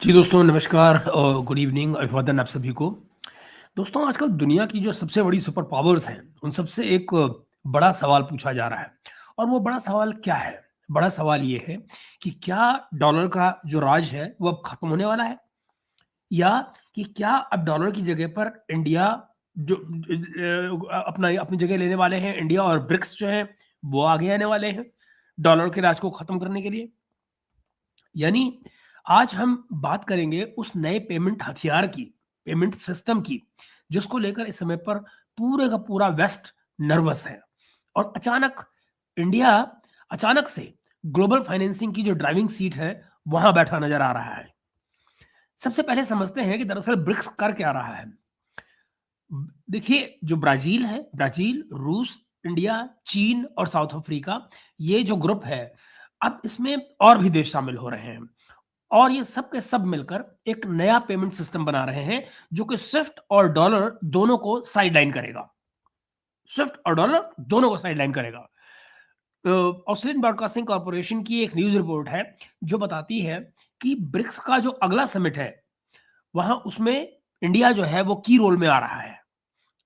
जी दोस्तों नमस्कार और गुड इवनिंग अभिवादन आप सभी को। दोस्तों आजकल दुनिया की जो सबसे बड़ी सुपर पावर्स हैं, उन सबसे एक बड़ा सवाल पूछा जा रहा है और वो बड़ा सवाल क्या है? बड़ा सवाल ये है कि क्या डॉलर का जो राज है वो अब खत्म होने वाला है? या कि क्या अब डॉलर की जगह पर इंडिया जो अपना अपनी जगह लेने वाले हैं इंडिया और ब्रिक्स जो हैं वो आगे आने वाले हैं, डॉलर के राज को खत्म करने के लिए? यानी आज हम बात करेंगे उस नए पेमेंट हथियार की, पेमेंट सिस्टम की, जिसको लेकर इस समय पर पूरे का पूरा वेस्ट नर्वस है। और इंडिया अचानक से ग्लोबल फाइनेंसिंग की जो ड्राइविंग सीट है, वहां बैठा नजर आ रहा है। सबसे पहले समझते हैं कि दरअसल ब्रिक्स कर क्या रहा है। देखिए, जो ब्राजील है, ब्राजील, रूस, इंडिया, चीन और साउथ अफ्रीका, ये जो ग्रुप है, अब इसमें और भी देश शामिल हो रहे हैं। और ये सब के सब मिलकर एक नया पेमेंट सिस्टम बना रहे हैं, जो कि स्विफ्ट और डॉलर दोनों को साइडलाइन करेगा। स्विफ्ट और डॉलर दोनों को साइडलाइन करेगा। ऑस्ट्रेलियन ब्रॉडकास्टिंग कॉर्पोरेशन की एक न्यूज़ रिपोर्ट है, जो बताती है कि ब्रिक्स का जो अगला समिट है, वहाँ उसमें इंडिया जो है वो की रोल में आ रहा है।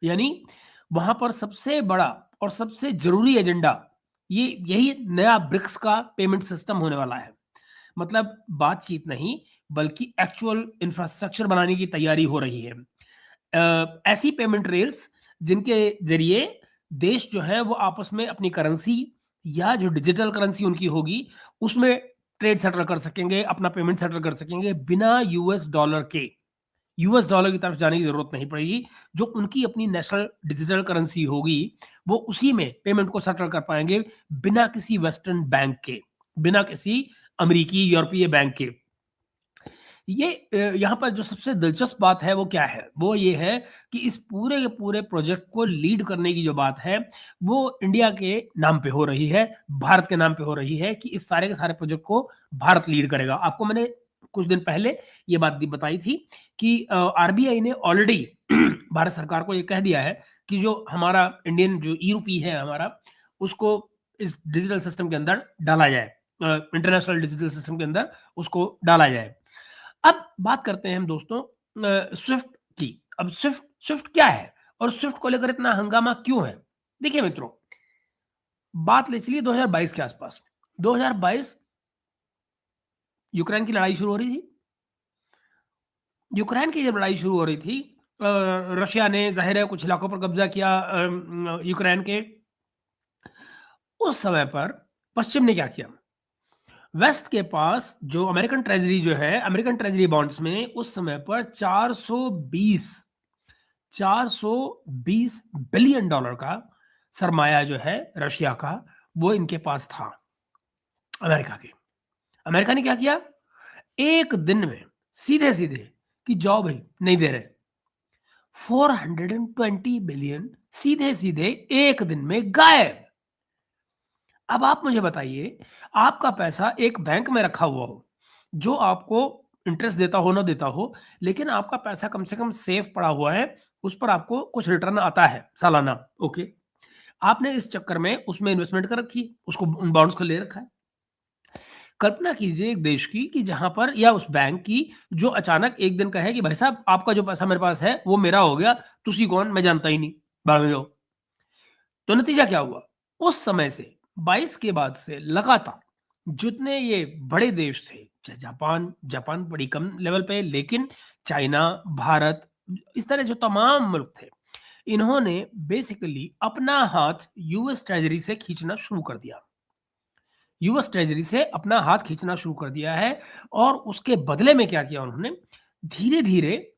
यानी वहाँ पर सबसे बड़ा और सबसे ज़रूरी एजेंडा ये यही नया ब्रिक्स का पेमेंट सिस्टम होने वाला है। मतलब बातचीत नहीं, बल्कि एक्चुअल इंफ्रास्ट्रक्चर बनाने की तैयारी हो रही है। ऐसी पेमेंट रेल्स जिनके ज़रिए देश जो है वो आपस में अपनी करेंसी या जो डिजिटल करेंसी उनकी होगी, उसमें ट्रेड सेटल कर सकेंगे, अपना पेमेंट सेटल कर सकेंगे बिना यूएस डॉलर के। यूएस डॉलर की तरफ जाने की ज़रूरत नहीं पड़ेगी। जो उनकी अपनी नेशनल डिजिटल करेंसी होगी, वो उसी में पेमेंट को सेटल कर पाएँगे बिना किसी वेस्टर्न बैंक के, बिना किसी अमेरिकी, यूरोपीय बैंक के। ये यहाँ पर जो सबसे दिलचस्प बात है वो क्या है? वो ये है कि इस पूरे के पूरे प्रोजेक्ट को लीड करने की जो बात है, वो इंडिया के नाम पे हो रही है, भारत के नाम पे हो रही है कि इस सारे के सारे प्रोजेक्ट को भारत लीड करेगा। आपको मैंने कुछ दिन पहले ये बात भी बताई थी कि आरबीआई ने ऑलरेडी भारत सरकार को ये कह दिया है कि जो हमारा इंडियन जो ई-रूपी है हमारा, उसको इस डिजिटल सिस्टम के अंदर डाला जाए। इंटरनेशनल डिजिटल सिस्टम के अंदर उसको डाला जाए। अब बात करते हैं हम दोस्तों स्विफ्ट की। अब स्विफ्ट स्विफ्ट क्या है और स्विफ्ट को लेकर इतना हंगामा क्यों है? देखिए मित्रों, बात ले चलिए 2022 के आसपास। 2022 यूक्रेन की लड़ाई शुरू हो रही थी। यूक्रेन की जब लड़ाई शुरू हो रही थी, रशिया ने ज़ाहिर है कुछ इलाकों पर कब्जा किया यूक्रेन के। उस समय पर पश्चिम ने क्या किया? वेस्ट के पास जो अमेरिकन ट्रेजरी जो है, अमेरिकन ट्रेजरी बॉन्ड्स में उस समय पर 420 बिलियन डॉलर का सरमाया जो है रशिया का, वो इनके पास था, अमेरिका के। अमेरिका ने क्या किया? एक दिन में सीधे-सीधे कि जाओ भई, नहीं दे रहे। 420 बिलियन सीधे-सीधे एक दिन में गायब। अब आप मुझे बताइए, आपका पैसा एक बैंक में रखा हुआ हो, जो आपको इंटरेस्ट देता हो, ना देता हो, लेकिन आपका पैसा कम से कम सेफ पड़ा हुआ है, उस पर आपको कुछ रिटर्न आता है सालाना, ओके। आपने इस चक्कर में उसमें इन्वेस्टमेंट कर रखी, उसको उन बॉन्ड्स को ले रखा है। कल्पना कीजिए एक देश की कि जहाँ पर या उस बैंक की जो अचानक एक दिन कहे कि भाई साहब आपका जो पैसा मेरे पास है, वो मेरा हो गया, तुसी कौन? मैं जानता ही नहीं, भाड़ में जाओ। तो नतीजा क्या हुआ? उस समय से 22 के बाद से लगातार जितने ये बड़े देश थे, चाहे जापान जापान बड़ी कम लेवल पे, लेकिन चाइना, भारत, इस तरह जो तमाम मुल्क थे, इन्होंने बेसिकली अपना हाथ यूएस ट्रेजरी से खींचना शुरू कर दिया। यूएस ट्रेजरी से अपना हाथ खींचना शुरू कर दिया है और उसके बदले में क्या किया उन्होंने? धीरे-धीरे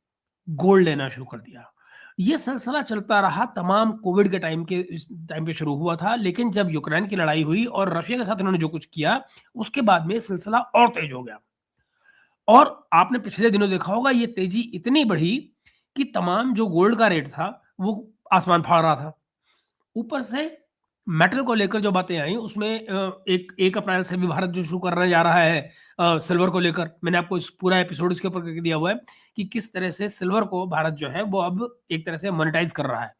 गोल्ड लेना शुरू कर दिया। ये सिलसिला चलता रहा तमाम कोविड के टाइम के इस टाइम पे शुरू हुआ था, लेकिन जब यूक्रेन की लड़ाई हुई और रशिया के साथ इन्होंने जो कुछ किया, उसके बाद में ये सिलसिला और तेज हो गया। और आपने पिछले दिनों देखा होगा ये तेजी इतनी बढ़ी कि तमाम जो गोल्ड का रेट था, वो आसमान फाड़ रहा था। ऊपर से मेटल को लेकर जो बातें आई उसमें एक 1 अप्रैल से भी भारत जो शुरू करने जा रहा है सिल्वर को लेकर। मैंने आपको इस पूरा एपिसोड इसके ऊपर करके दिया हुआ है कि किस तरह से सिल्वर को भारत जो है वो अब एक तरह से मोनेटाइज कर रहा है।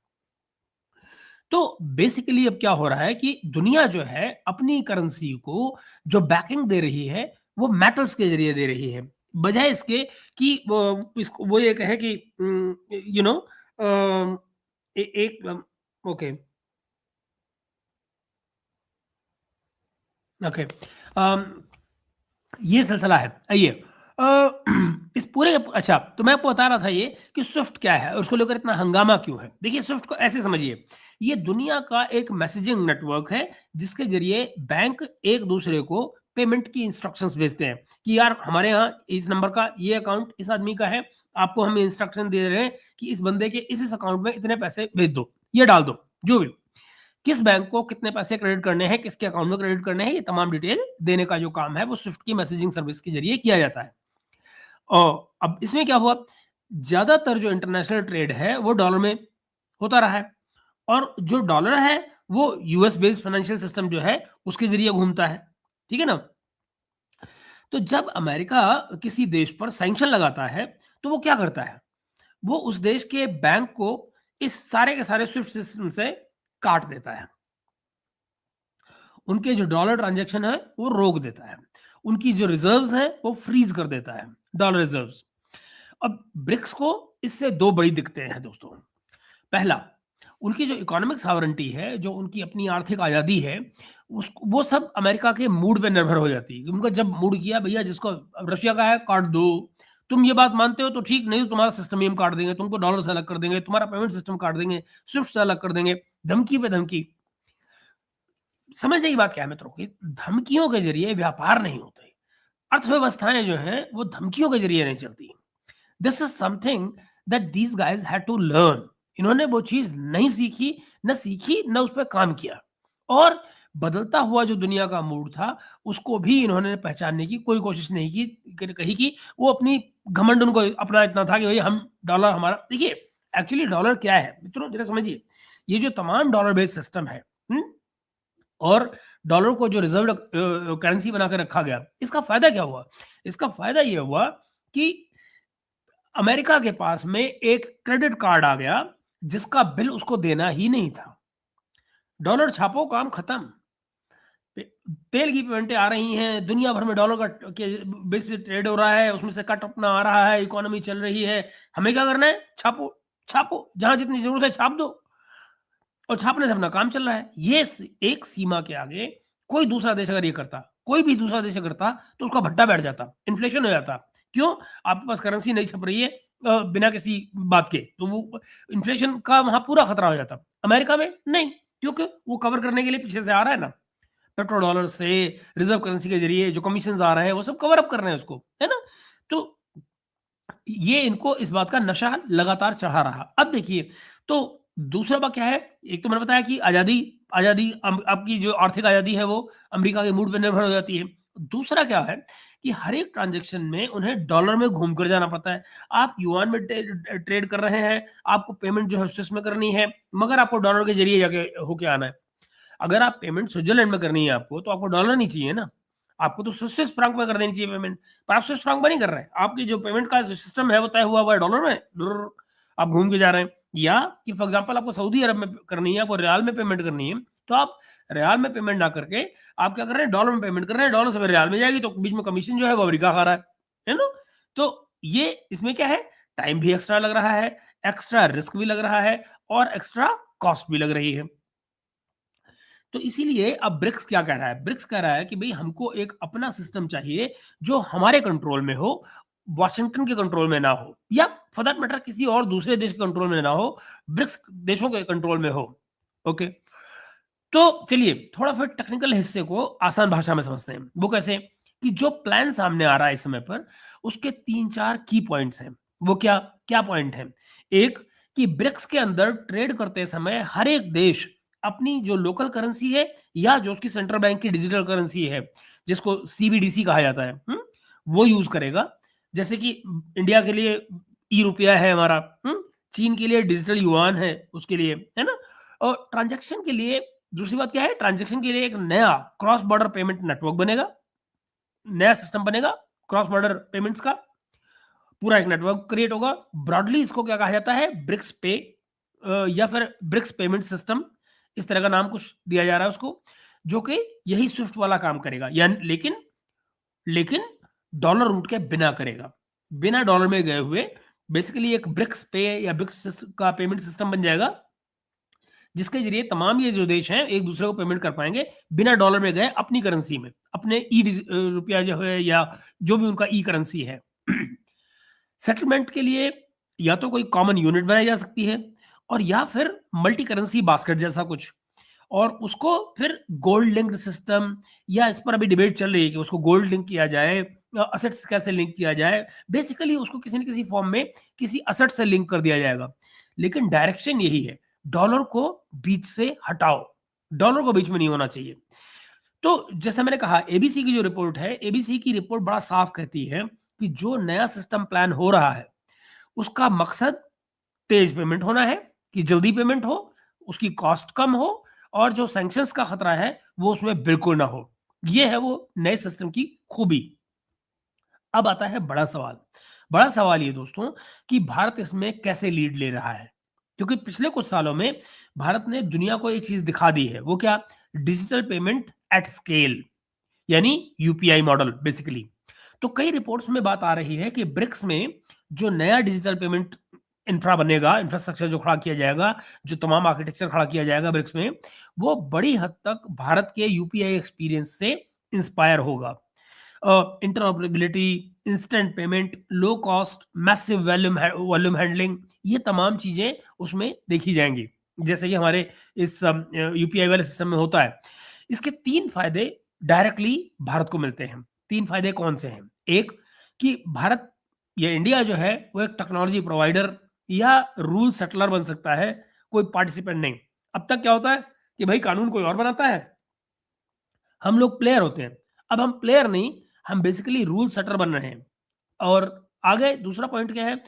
तो बेसिकली अब क्या हो रहा है कि दुनिया जो है अपनी करेंसी को जो बैकिंग दे रही है, वो मेटल्स के ज़रिए दे रही है। बजाय इसके कि वो ये कहे कि यू नो एक ओके ओके अम, ये सिलसिला है। आइए इस पूरे अच्छा, तो मैं आपको बता रहा था ये कि स्विफ्ट क्या है और उसको लेकर इतना हंगामा क्यों है। देखिए, स्विफ्ट को ऐसे समझिए, ये दुनिया का एक मैसेजिंग नेटवर्क है जिसके जरिए बैंक एक दूसरे को पेमेंट की इंस्ट्रक्शंस भेजते हैं कि यार हमारे यहाँ इस नंबर का ये अकाउंट इस आदमी का है, आपको हम इंस्ट्रक्शन दे रहे हैं कि इस बंदे के इस अकाउंट में इतने पैसे भेज दो, ये डाल दो, जो भी किस बैंक को कितने पैसे क्रेडिट करने हैं, किसके अकाउंट में क्रेडिट करने हैं, ये तमाम डिटेल देने का जो काम है वो स्विफ्ट की मैसेजिंग सर्विस के जरिए किया जाता है। और अब इसमें क्या हुआ, ज्यादातर जो इंटरनेशनल ट्रेड है वो डॉलर में होता रहा है, और जो डॉलर है वो यूएस बेस्ड फाइनेंशियल सिस्टम जो है उसके जरिए घूमता है, ठीक है ना। तो जब अमेरिका किसी देश पर सैंक्शन लगाता है तो वो क्या करता है, वो उस देश के बैंक को इस सारे के सारे स्विफ्ट सिस्टम से काट देता है, उनके जो डॉलर ट्रांजैक्शन है वो रोक देता है, उनकी जो रिजर्व्स हैं वो फ्रीज कर देता है, डॉलर रिजर्व्स। अब ब्रिक्स को इससे दो बड़ी दिक्कतें हैं दोस्तों। पहला, उनकी जो इकोनॉमिक सॉवरेंटी है, जो उनकी अपनी आर्थिक आज़ादी है, उस वो सब अमेरिका के मूड पे निर्भर हो जाती है। उनका जब मूड किया भैया जिसको अब रशिया का है काट दो, तुम ये बात मानते हो तो ठीक, नहीं तो तुम्हारा सिस्टम ही हम काट देंगे, तुमको डॉलर से अलग कर देंगे, तुम्हारा पेमेंट सिस्टम काट देंगे, स्विफ्ट से अलग कर देंगे, धमकी पे धमकी। समझने की बात क्या है मित्रों की, धमकियों के जरिए व्यापार नहीं होते, अर्थव्यवस्थाएं जो हैं वो धमकियों के जरिए नहीं चलती। This is something that these guys had to learn. इन्होंने वो चीज नहीं सीखी न उस पर काम किया, और बदलता हुआ जो दुनिया का मूड था उसको भी इन्होंने पहचानने की कोई कोशिश नहीं की, कही कि वो अपनी घमंड उनको अपना इतना था कि भाई हम डॉलर हमारा। देखिए, एक्चुअली डॉलर क्या है मित्रों, जरा समझिए, ये जो तमाम डॉलर बेस्ड सिस्टम है, और डॉलर को जो रिजर्व करेंसी बना के रखा गया, इसका फायदा क्या हुआ, इसका फायदा ये हुआ कि अमेरिका के पास में एक क्रेडिट कार्ड आ गया जिसका बिल उसको देना ही नहीं था। डॉलर छापो, काम खत्म। तेल की पेमेंटें आ रही हैं, दुनिया भर में डॉलर का के बेस से ट्रेड हो रहा है, उसमें से कट अपना आ रहा है, इकोनॉमी चल रही है। हमें क्या करना है, छापो छापो, जहां जितनी जरूरत है छाप दो, और छापने से अपना काम चल रहा है। ये एक सीमा के आगे कोई दूसरा देश अगर ये करता, कोई भी दूसरा देश करता, तो उसका भट्टा बैठ जाता, इन्फ्लेशन हो जाता। क्यों? आपके पास करेंसी नहीं छप रही है बिना किसी बात के, तो वो इन्फ्लेशन का वहां पूरा खतरा हो जाता। अमेरिका में नहीं, क्योंकि वो कवर करने के लिए पीछे से आ रहा है ना, पेट्रो डॉलर से, रिजर्व करेंसी के जरिए जो कमीशन आ रहे हैं वो सब कवर अप कर रहे हैं उसको, है ना। तो ये इनको इस बात का नशा लगातार चढ़ा रहा। अब देखिए, तो दूसरा बात क्या है, एक तो मैंने बताया कि आज़ादी आज़ादी आपकी जो आर्थिक आज़ादी है वो अमेरिका के मूड पे निर्भर हो जाती है। दूसरा क्या है कि हर एक ट्रांजैक्शन में उन्हें डॉलर में घूम कर जाना पड़ता है। आप युआन में ट्रेड कर रहे हैं, आपको पेमेंट जो है स्विस में करनी है, मगर आपको डॉलर के जरिए जाके होके आना है। अगर आप पेमेंट स्विट्जरलैंड में करनी है आपको, तो आपको डॉलर नहीं चाहिए ना, आपको तो स्विस फ्रैंक में कर देनी चाहिए पेमेंट, पर आप स्विस फ्रैंक में नहीं कर रहे हैं। आपकी जो पेमेंट का सिस्टम है वो तय हुआ है डॉलर में, डुर्र, आप घूम के जा रहे हैं। या कि फॉर एग्जांपल आपको सऊदी अरब में करनी है, आपको रियाल में पेमेंट करनी है, तो आप रियाल में पेमेंट ना करके आप क्या कर रहे हैं, डॉलर में पेमेंट कर रहे हैं, डॉलर से फिर रियाल में जाएगी, तो बीच में कमीशन जो है वो अमेरिका खा रहा है ना। तो ये इसमें क्या है, टाइम भी एक्स्ट्रा लग रहा है, एक्स्ट्रा रिस्क भी लग रहा है, और एक्स्ट्रा कॉस्ट भी लग रही है। तो इसीलिए अब ब्रिक्स क्या कह रहा है, ब्रिक्स कह रहा है कि भाई हमको एक अपना सिस्टम चाहिए जो हमारे कंट्रोल में हो, वॉशिंगटन के कंट्रोल में ना हो, या फॉर दैट मैटर किसी और दूसरे देश के कंट्रोल में ना हो, ब्रिक्स देशों के कंट्रोल में हो। ओके, तो चलिए थोड़ा फिर टेक्निकल हिस्से को आसान भाषा में समझते हैं। वो कैसे, कि जो प्लान सामने आ रहा है इस समय पर, उसके 3-4 की पॉइंट्स हैं। वो क्या क्या पॉइंट हैं? एक, कि ब्रिक्स के अंदर ट्रेड करते समय हर एक देश अपनी जो लोकल करेंसी है, या जो उसकी सेंट्रल बैंक की डिजिटल करेंसी है, जिसको सीबीडीसी कहा जाता है, वो यूज करेगा। जैसे कि इंडिया के लिए ई रुपया है हमारा, चीन के लिए डिजिटल युआन है उसके लिए, है ना। और ट्रांजैक्शन के लिए दूसरी बात क्या है, ट्रांजैक्शन के लिए एक नया क्रॉस बॉर्डर पेमेंट नेटवर्क बनेगा, नया सिस्टम बनेगा क्रॉस बॉर्डर पेमेंट्स का, पूरा एक नेटवर्क क्रिएट होगा। ब्रॉडली इसको क्या कहा जाता है, ब्रिक्स पे, या फिर ब्रिक्स पेमेंट सिस्टम, इस तरह का नाम कुछ दिया जा रहा है उसको, जो कि यही स्विफ्ट वाला काम करेगा। या लेकिन लेकिन डॉलर रूट के बिना करेगा, बिना डॉलर में गए हुए। बेसिकली एक ब्रिक्स पे या ब्रिक्स का पेमेंट सिस्टम बन जाएगा, जिसके जरिए तमाम ये जो देश हैं एक दूसरे को पेमेंट कर पाएंगे बिना डॉलर में गए, अपनी करेंसी में, अपने रुपया जो है या जो भी उनका ई करेंसी है। सेटलमेंट के लिए या तो कोई कॉमन यूनिट बनाई जा सकती है, और या फिर मल्टी करेंसी बास्केट जैसा कुछ, और उसको फिर गोल्ड लिंक्ड सिस्टम, या इस पर अभी डिबेट चल रही है कि उसको गोल्ड लिंक किया जाए, असेट्स कैसे लिंक किया जाए। बेसिकली उसको किसी न किसी फॉर्म में किसी असेट से लिंक कर दिया जाएगा, लेकिन डायरेक्शन यही है, डॉलर को बीच से हटाओ, डॉलर को बीच में नहीं होना चाहिए। तो जैसा मैंने कहा, एबीसी की जो रिपोर्ट है, एबीसी की रिपोर्ट बड़ा साफ कहती है कि जो नया सिस्टम प्लान हो रहा है उसका मकसद तेज पेमेंट होना है, कि जल्दी पेमेंट हो, उसकी कॉस्ट कम हो, और जो सैंक्शंस का खतरा है वो उसमें बिल्कुल ना हो। ये है वो नए सिस्टम की खूबी। अब आता है बड़ा सवाल। बड़ा सवाल ये दोस्तों कि भारत इसमें कैसे लीड ले रहा है, क्योंकि पिछले कुछ सालों में भारत ने दुनिया को एक चीज दिखा दी है। वो क्या? डिजिटल पेमेंट एट स्केल, यानी यूपीआई मॉडल बेसिकली। तो कई रिपोर्ट्स में बात आ रही है कि ब्रिक्स में जो नया डिजिटल पेमेंट इंफ्रा बनेगा, इंफ्रास्ट्रक्चर जो खड़ा किया जाएगा, जो तमाम आर्किटेक्चर खड़ा किया जाएगा ब्रिक्स में, वो बड़ी हद तक भारत के यूपीआई एक्सपीरियंस से इंस्पायर होगा। Interoperability, instant payment, low cost, massive volume handling, ये तमाम चीजें उसमें देखी जाएंगी, जैसे कि हमारे इस यूपीआई वाले सिस्टम में होता है। इसके तीन फायदे डायरेक्टली भारत को मिलते हैं। तीन फायदे कौन से हैं? एक, कि भारत या इंडिया जो है वो एक टेक्नोलॉजी प्रोवाइडर या रूल सेटलर बन सकता है, कोई पार्टिसिपेंट नहीं। अब तक क्या होता है कि भाई कानून कोई और बनाता है, हम लोग प्लेयर होते हैं। अब हम प्लेयर नहीं, हम बेसिकली रूल सेटर बन रहे हैं। और आगे दूसरा पॉइंट क्या है?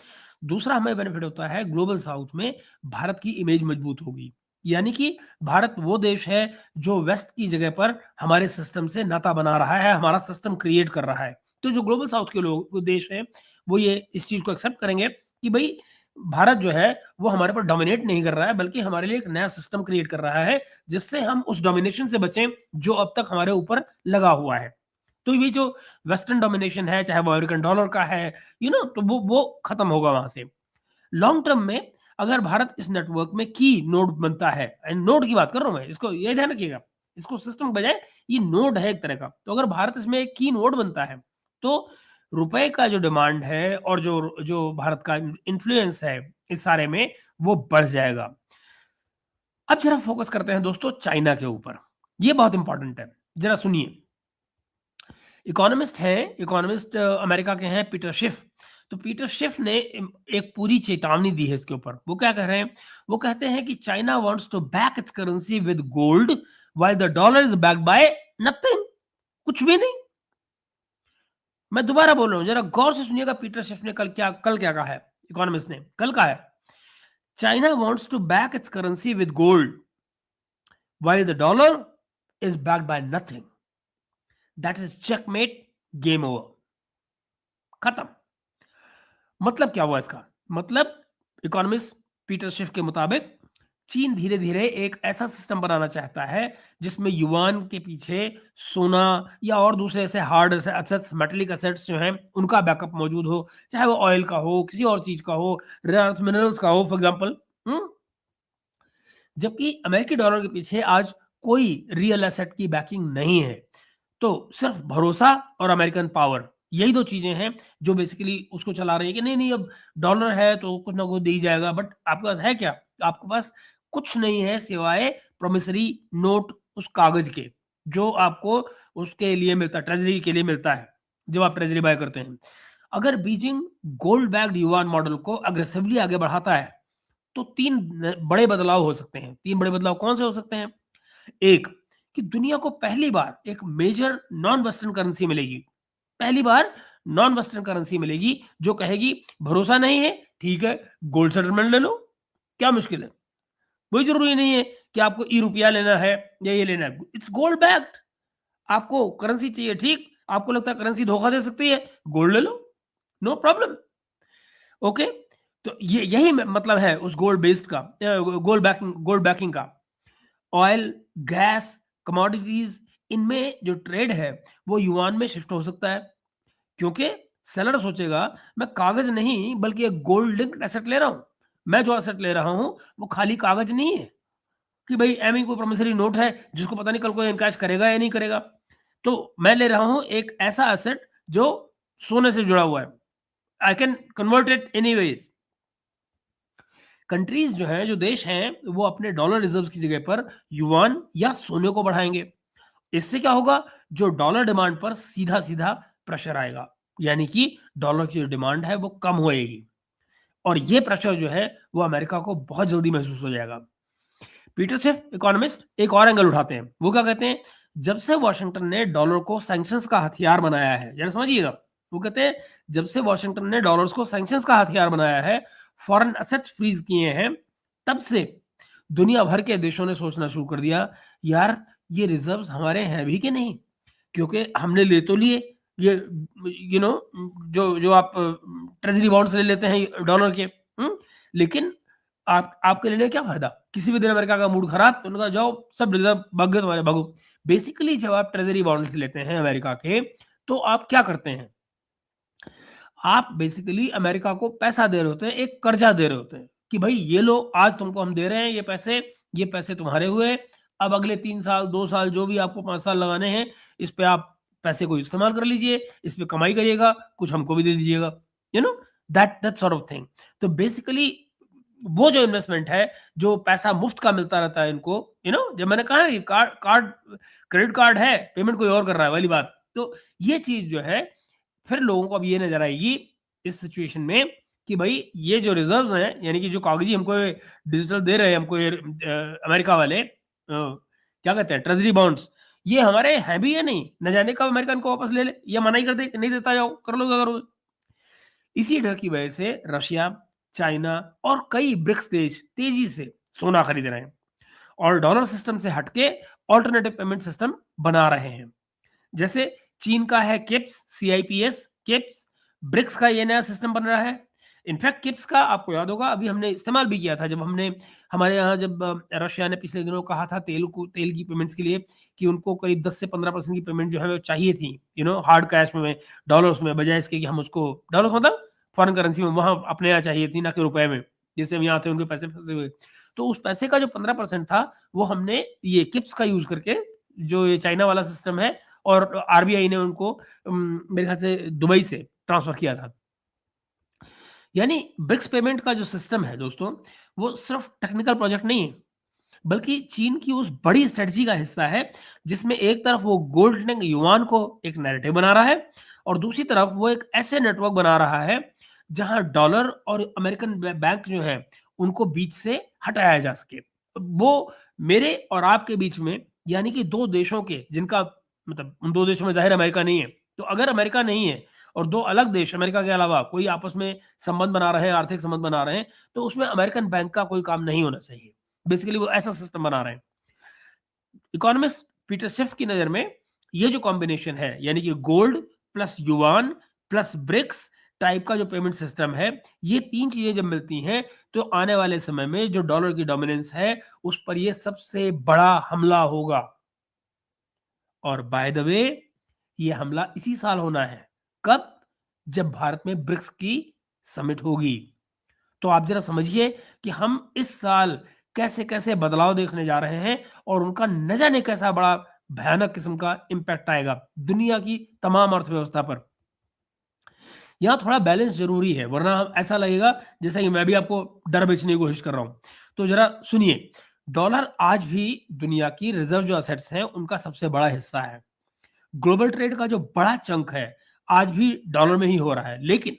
दूसरा हमें बेनिफिट होता है, ग्लोबल साउथ में भारत की इमेज मजबूत होगी, यानी कि भारत वो देश है जो वेस्ट की जगह पर हमारे सिस्टम से नाता बना रहा है, हमारा सिस्टम क्रिएट कर रहा है। तो जो ग्लोबल साउथ के लोग देश हैं वो ये इस चीज को एक्सेप्ट करेंगे कि भाई भारत जो है वो हमारे पर डोमिनेट नहीं कर रहा है, बल्कि हमारे लिए एक नया सिस्टम क्रिएट कर रहा है, जिससे हम उस डोमिनेशन से बचें जो अब तक हमारे ऊपर लगा हुआ है। तो ये जो वेस्टर्न डोमिनेशन है, चाहे वो अमेरिकन डॉलर का है, तो वो खत्म होगा वहां से। लॉन्ग टर्म में अगर भारत इस नेटवर्क में की नोड बनता है, एंड नोड की बात कर रहा हूं मैं, इसको ये ध्यान रखिएगा, इसको सिस्टम बजाय ये नोड है एक तरह का। तो अगर भारत इसमें एक की नोड बनता है, तो रुपए का जो डिमांड है और जो जो भारत का इन्फ्लुएंस है इस सारे में, वो बढ़ जाएगा। अब जरा फोकस करते हैं दोस्तों चाइना के ऊपर। ये बहुत इंपॉर्टेंट है, जरा सुनिए। इकोनॉमिस्ट हैं, इकोनॉमिस्ट अमेरिका के हैं, पीटर शिफ। तो पीटर शिफ ने एक पूरी चेतावनी दी है इसके ऊपर। वो क्या कह रहे हैं? वो कहते हैं कि China wants to back its currency with gold while the dollar is backed by nothing, कुछ भी नहीं। मैं दोबारा बोल रहा हूं, जरा गौर से सुनिएगा पीटर शिफ ने कल क्या कहा है। इकोनॉमिस्ट ने कल कहा है, China wants to back its currency with gold while the dollar is backed by nothing, that is checkmate, game over, खत्म। मतलब क्या हुआ इसका? मतलब इकोनॉमिस्ट पीटर शिफ के मुताबिक चीन धीरे धीरे एक ऐसा सिस्टम बनाना चाहता है जिसमें युआन के पीछे सोना या और दूसरे ऐसे हार्ड एसेट्स, मेटेलिक एसेट्स जो हैं उनका बैकअप मौजूद हो, चाहे वो ऑयल का हो, किसी और चीज का हो, रेयर अर्थ मिनरल्स का हो फॉर एग्जांपल। जबकि अमेरिकी डॉलर के पीछे आज कोई रियल एसेट की बैकिंग नहीं है। तो सिर्फ भरोसा और अमेरिकन पावर, यही दो चीजें हैं जो बेसिकली उसको चला रही है कि नहीं नहीं, अब डॉलर है तो कुछ ना कुछ दे ही जाएगा। बट आपके पास है क्या? आपके पास कुछ नहीं है सिवाय प्रोमिसरी नोट, उस कागज के जो आपको उसके लिए मिलता है, ट्रेजरी के लिए मिलता है जब आप ट्रेजरी बाय करते हैं। अगर Beijing gold backed yuan model को अग्रेसिवली आगे बढ़ाता है तो तीन बड़े बदलाव हो सकते हैं। तीन बड़े बदलाव कौन से हो सकते हैं? एक, कि दुनिया को पहली बार एक मेजर नॉन वेस्टर्न करेंसी मिलेगी। पहली बार नॉन वेस्टर्न करेंसी मिलेगी जो कहेगी भरोसा नहीं है, ठीक है, गोल्ड सेटलमेंट ले लो, क्या मुश्किल है। कोई जरूरी नहीं है कि आपको ई रुपया लेना है या ये लेना है, इट्स गोल्ड बैक्ड। आपको करेंसी चाहिए, ठीक, आपको लगता है करेंसी धोखा दे सकती है, गोल्ड ले लो, नो प्रॉब्लम। ओके, तो ये यही मतलब है उस गोल्ड बेस्ड का, गोल्ड बैकिंग का। ऑयल, गैस, कमोडिटीज, इनमें जो ट्रेड है वो युआन में शिफ्ट हो सकता है। क्योंकि सेलर सोचेगा मैं कागज नहीं बल्कि एक गोल्ड लिंक्ड एसेट ले रहा हूँ। मैं जो एसेट ले रहा हूँ वो खाली कागज नहीं है कि भाई एमी कोई प्रोमिसरी नोट है जिसको पता नहीं कल कोई इनकैश करेगा या नहीं करेगा। तो मैं ले रहा हूँ एक ऐसा एसेट जो सोने से जुड़ा हुआ है। I can convert it anyways. Countries जो है, जो देश हैं, वो अपने डॉलर रिजर्व्स की जगह पर युआन या सोने को बढ़ाएंगे। इससे क्या होगा? जो डॉलर डिमांड पर सीधा सीधा प्रेशर आएगा, यानी कि डॉलर की जो डिमांड है वो कम होएगी, और ये प्रेशर जो है वो अमेरिका को बहुत जल्दी महसूस हो जाएगा। पीटर सिफ इकोनॉमिस्ट एक और एंगल उठाते हैं। वो क्या कहते हैं? जब से वॉशिंगटन ने डॉलर को सैंक्शंस का हथियार बनाया है, जरा समझिएगा। वो कहते हैं जब से वॉशिंगटन ने डॉलर्स को सैंक्शंस का हथियार बनाया है, फॉरेन एसेट्स फ्रीज किए हैं, तब से दुनिया भर के देशों ने सोचना शुरू कर दिया, यार ये रिजर्व्स हमारे हैं भी कि नहीं, क्योंकि हमने ले तो लिए ये जो जो आप ट्रेजरी बॉन्ड्स ले लेते हैं डॉलर के, लेकिन आपके लेने क्या फायदा? किसी भी दिन अमेरिका का मूड खराब तो उन्होंने कहा जाओ सब रिजर्व भाग गए तुम्हारे, भागो। बेसिकली जब आप ट्रेजरी बॉन्ड्स लेते हैं अमेरिका के, तो आप क्या करते हैं? आप बेसिकली अमेरिका को पैसा दे रहे होते हैं, एक कर्जा दे रहे होते हैं कि भाई ये लो, आज तुमको हम दे रहे हैं ये पैसे तुम्हारे हुए। अब अगले 3 साल 2 साल जो भी आपको 5 साल लगाने हैं, इस पे आप पैसे को इस्तेमाल कर लीजिए, इस पे कमाई करिएगा, कुछ हमको भी दे दीजिएगा, you know that that sort of thing. तो बेसिकली वो जो इन्वेस्टमेंट है, जो पैसा मुफ्त का मिलता रहता है इनको, जब मैंने कहा कि कार्ड कार्ड क्रेडिट कार्ड है, पेमेंट कोई और कर रहा है वाली बात, तो ये चीज जो है, फिर लोगों को अब ये नजर आएगी इस सिचुएशन में कि भाई ये जो रिजर्व्स हैं, यानी कि जो कागजी हमको डिजिटल दे रहे हैं हमको ये अमेरिका वाले, क्या कहते हैं, ट्रेजरी बॉन्ड्स, ये हमारे हैं भी या नहीं, न जाने कब अमेरिका इनको वापस ले ले या मना ही कर दे कि नहीं देता, जाओ कर लो अगर। इसी डर की वजह से रशिया, चाइना और कई ब्रिक्स देश तेजी से सोना खरीद रहे हैं और डॉलर सिस्टम से हटके ऑल्टरनेटिव पेमेंट सिस्टम बना रहे हैं। जैसे चीन का है किप्स, सीआईपीएस किप्स, ब्रिक्स का ये नया सिस्टम बन रहा है। इनफैक्ट किप्स का आपको याद होगा अभी हमने इस्तेमाल भी किया था, जब हमने हमारे यहाँ जब रशिया ने पिछले दिनों कहा था तेल की पेमेंट्स के लिए कि उनको करीब 10 से 15% की पेमेंट जो है वो चाहिए थी, हार्ड कैश में, डॉलर्स में, बजाय इसके कि हम उसको डॉलर्स मतलब फॉरेन करेंसी में वहां अपने यहाँ चाहिए थी, ना कि रुपए में, जैसे हम यहाँ थे उनके पैसे फंसे हुए। तो उस पैसे का जो 15% था वो हमने ये किप्स का यूज करके, जो ये चाइना वाला सिस्टम है, और आरबीआई ने उनको मेरे ख्याल से दुबई से ट्रांसफर किया था। यानी ब्रिक्स पेमेंट का जो सिस्टम है दोस्तों, वो सिर्फ टेक्निकल प्रोजेक्ट नहीं है, बल्कि चीन की उस बड़ी स्ट्रेटजी का हिस्सा है जिसमें एक तरफ वो गोल्ड लिंक युआन को एक नैरेटिव बना रहा है, और दूसरी तरफ वो एक ऐसे नेटवर्क बना रहा है जहां डॉलर और अमेरिकन बैंक जो है उनको बीच से हटाया जा सके। वो मेरे और आपके बीच में, यानी कि दो देशों के, जिनका मतलब उन दो देशों में जाहिर अमेरिका नहीं है, तो अगर अमेरिका नहीं है और दो अलग देश अमेरिका के अलावा कोई आपस में संबंध बना रहे हैं, आर्थिक संबंध बना रहे हैं, तो उसमें अमेरिकन बैंक का कोई काम नहीं होना चाहिए। बेसिकली वो ऐसा सिस्टम बना रहे हैं। इकोनॉमिस्ट पीटर सिफ की नजर में ये जो कॉम्बिनेशन है, यानी कि gold plus yuan plus BRICS type का जो पेमेंट सिस्टम है, ये तीन चीजें जब मिलती हैं तो आने वाले समय में जो डॉलर की डोमिनेंस है उस पर ये सबसे बड़ा हमला होगा। और बाय द वे, ये हमला इसी साल होना है। कब? जब भारत में ब्रिक्स की समिट होगी। तो आप जरा समझिए कि हम इस साल कैसे कैसे बदलाव देखने जा रहे हैं, और उनका न जाने कैसा बड़ा भयानक किस्म का इंपैक्ट आएगा दुनिया की तमाम अर्थव्यवस्था पर। यहाँ थोड़ा बैलेंस जरूरी है, वरना ऐसा लगेगा जैसा कि मैं भी आपको डर बेचने की कोशिश कर रहा हूं। तो जरा सुनिए, डॉलर आज भी दुनिया की रिजर्व जो असेट्स हैं उनका सबसे बड़ा हिस्सा है। ग्लोबल ट्रेड का जो बड़ा चंक है आज भी डॉलर में ही हो रहा है, लेकिन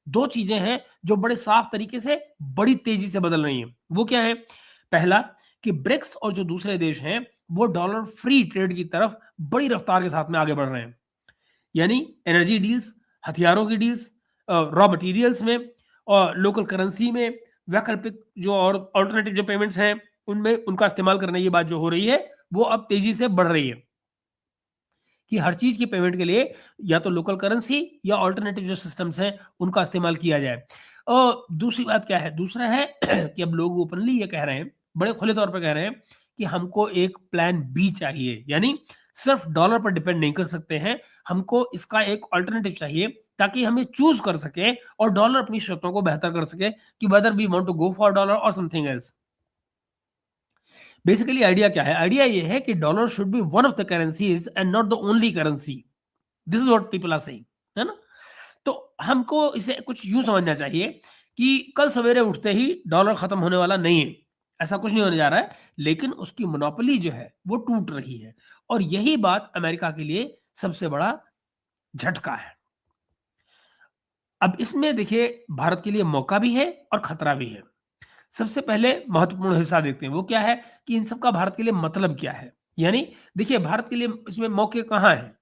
दो चीजें हैं जो बड़े साफ तरीके से बड़ी तेजी से बदल रही हैं। वो क्या है? पहला, कि ब्रिक्स और जो दूसरे देश हैं वो डॉलर फ्री ट्रेड की तरफ बड़ी रफ्तार के साथ में आगे बढ़ रहे हैं। यानी एनर्जी डील्स, हथियारों की डील्स, रॉ मटेरियल्स में, और लोकल करेंसी में, वैकल्पिक जो और ऑल्टरनेटिव जो पेमेंट्स हैं उनमें उनका इस्तेमाल करने की बात जो हो रही है वो अब तेजी से बढ़ रही है कि हर चीज की पेमेंट के लिए या तो लोकल करेंसी या ऑल्टरनेटिव जो सिस्टम्स हैं उनका इस्तेमाल किया जाए। और दूसरी बात क्या है? दूसरा है कि अब लोग ओपनली ये कह रहे हैं, बड़े खुले तौर पर कह रहे हैं कि हमको एक प्लान बी चाहिए, यानी सिर्फ डॉलर पर डिपेंड नहीं कर सकते हैं, हमको इसका एक ऑल्टरनेटिव चाहिए ताकि हमें चूज कर सके और डॉलर अपनी शर्तों को बेहतर कर सके कि whether we want to go for dollar और समथिंग एल्स। बेसिकली आइडिया क्या है? आइडिया ये है कि dollar should be one of the currencies and not the only currency. This is what people are saying, है ना? तो हमको इसे कुछ यूं समझना चाहिए कि कल सवेरे उठते ही डॉलर खत्म होने वाला नहीं है, ऐसा कुछ नहीं होने जा रहा है, लेकिन उसकी मोनोपोली जो है वो टूट रही है और यही बात अमेरिका के लिए सबसे बड़ा झटका है। अब इसमें देखिए भारत के लिए मौका भी है और खतरा भी है। सबसे पहले महत्वपूर्ण हिस्सा देखते हैं, वो क्या है कि इन सब का भारत के लिए मतलब क्या है। यानी देखिए भारत के लिए इसमें मौके कहाँ हैं?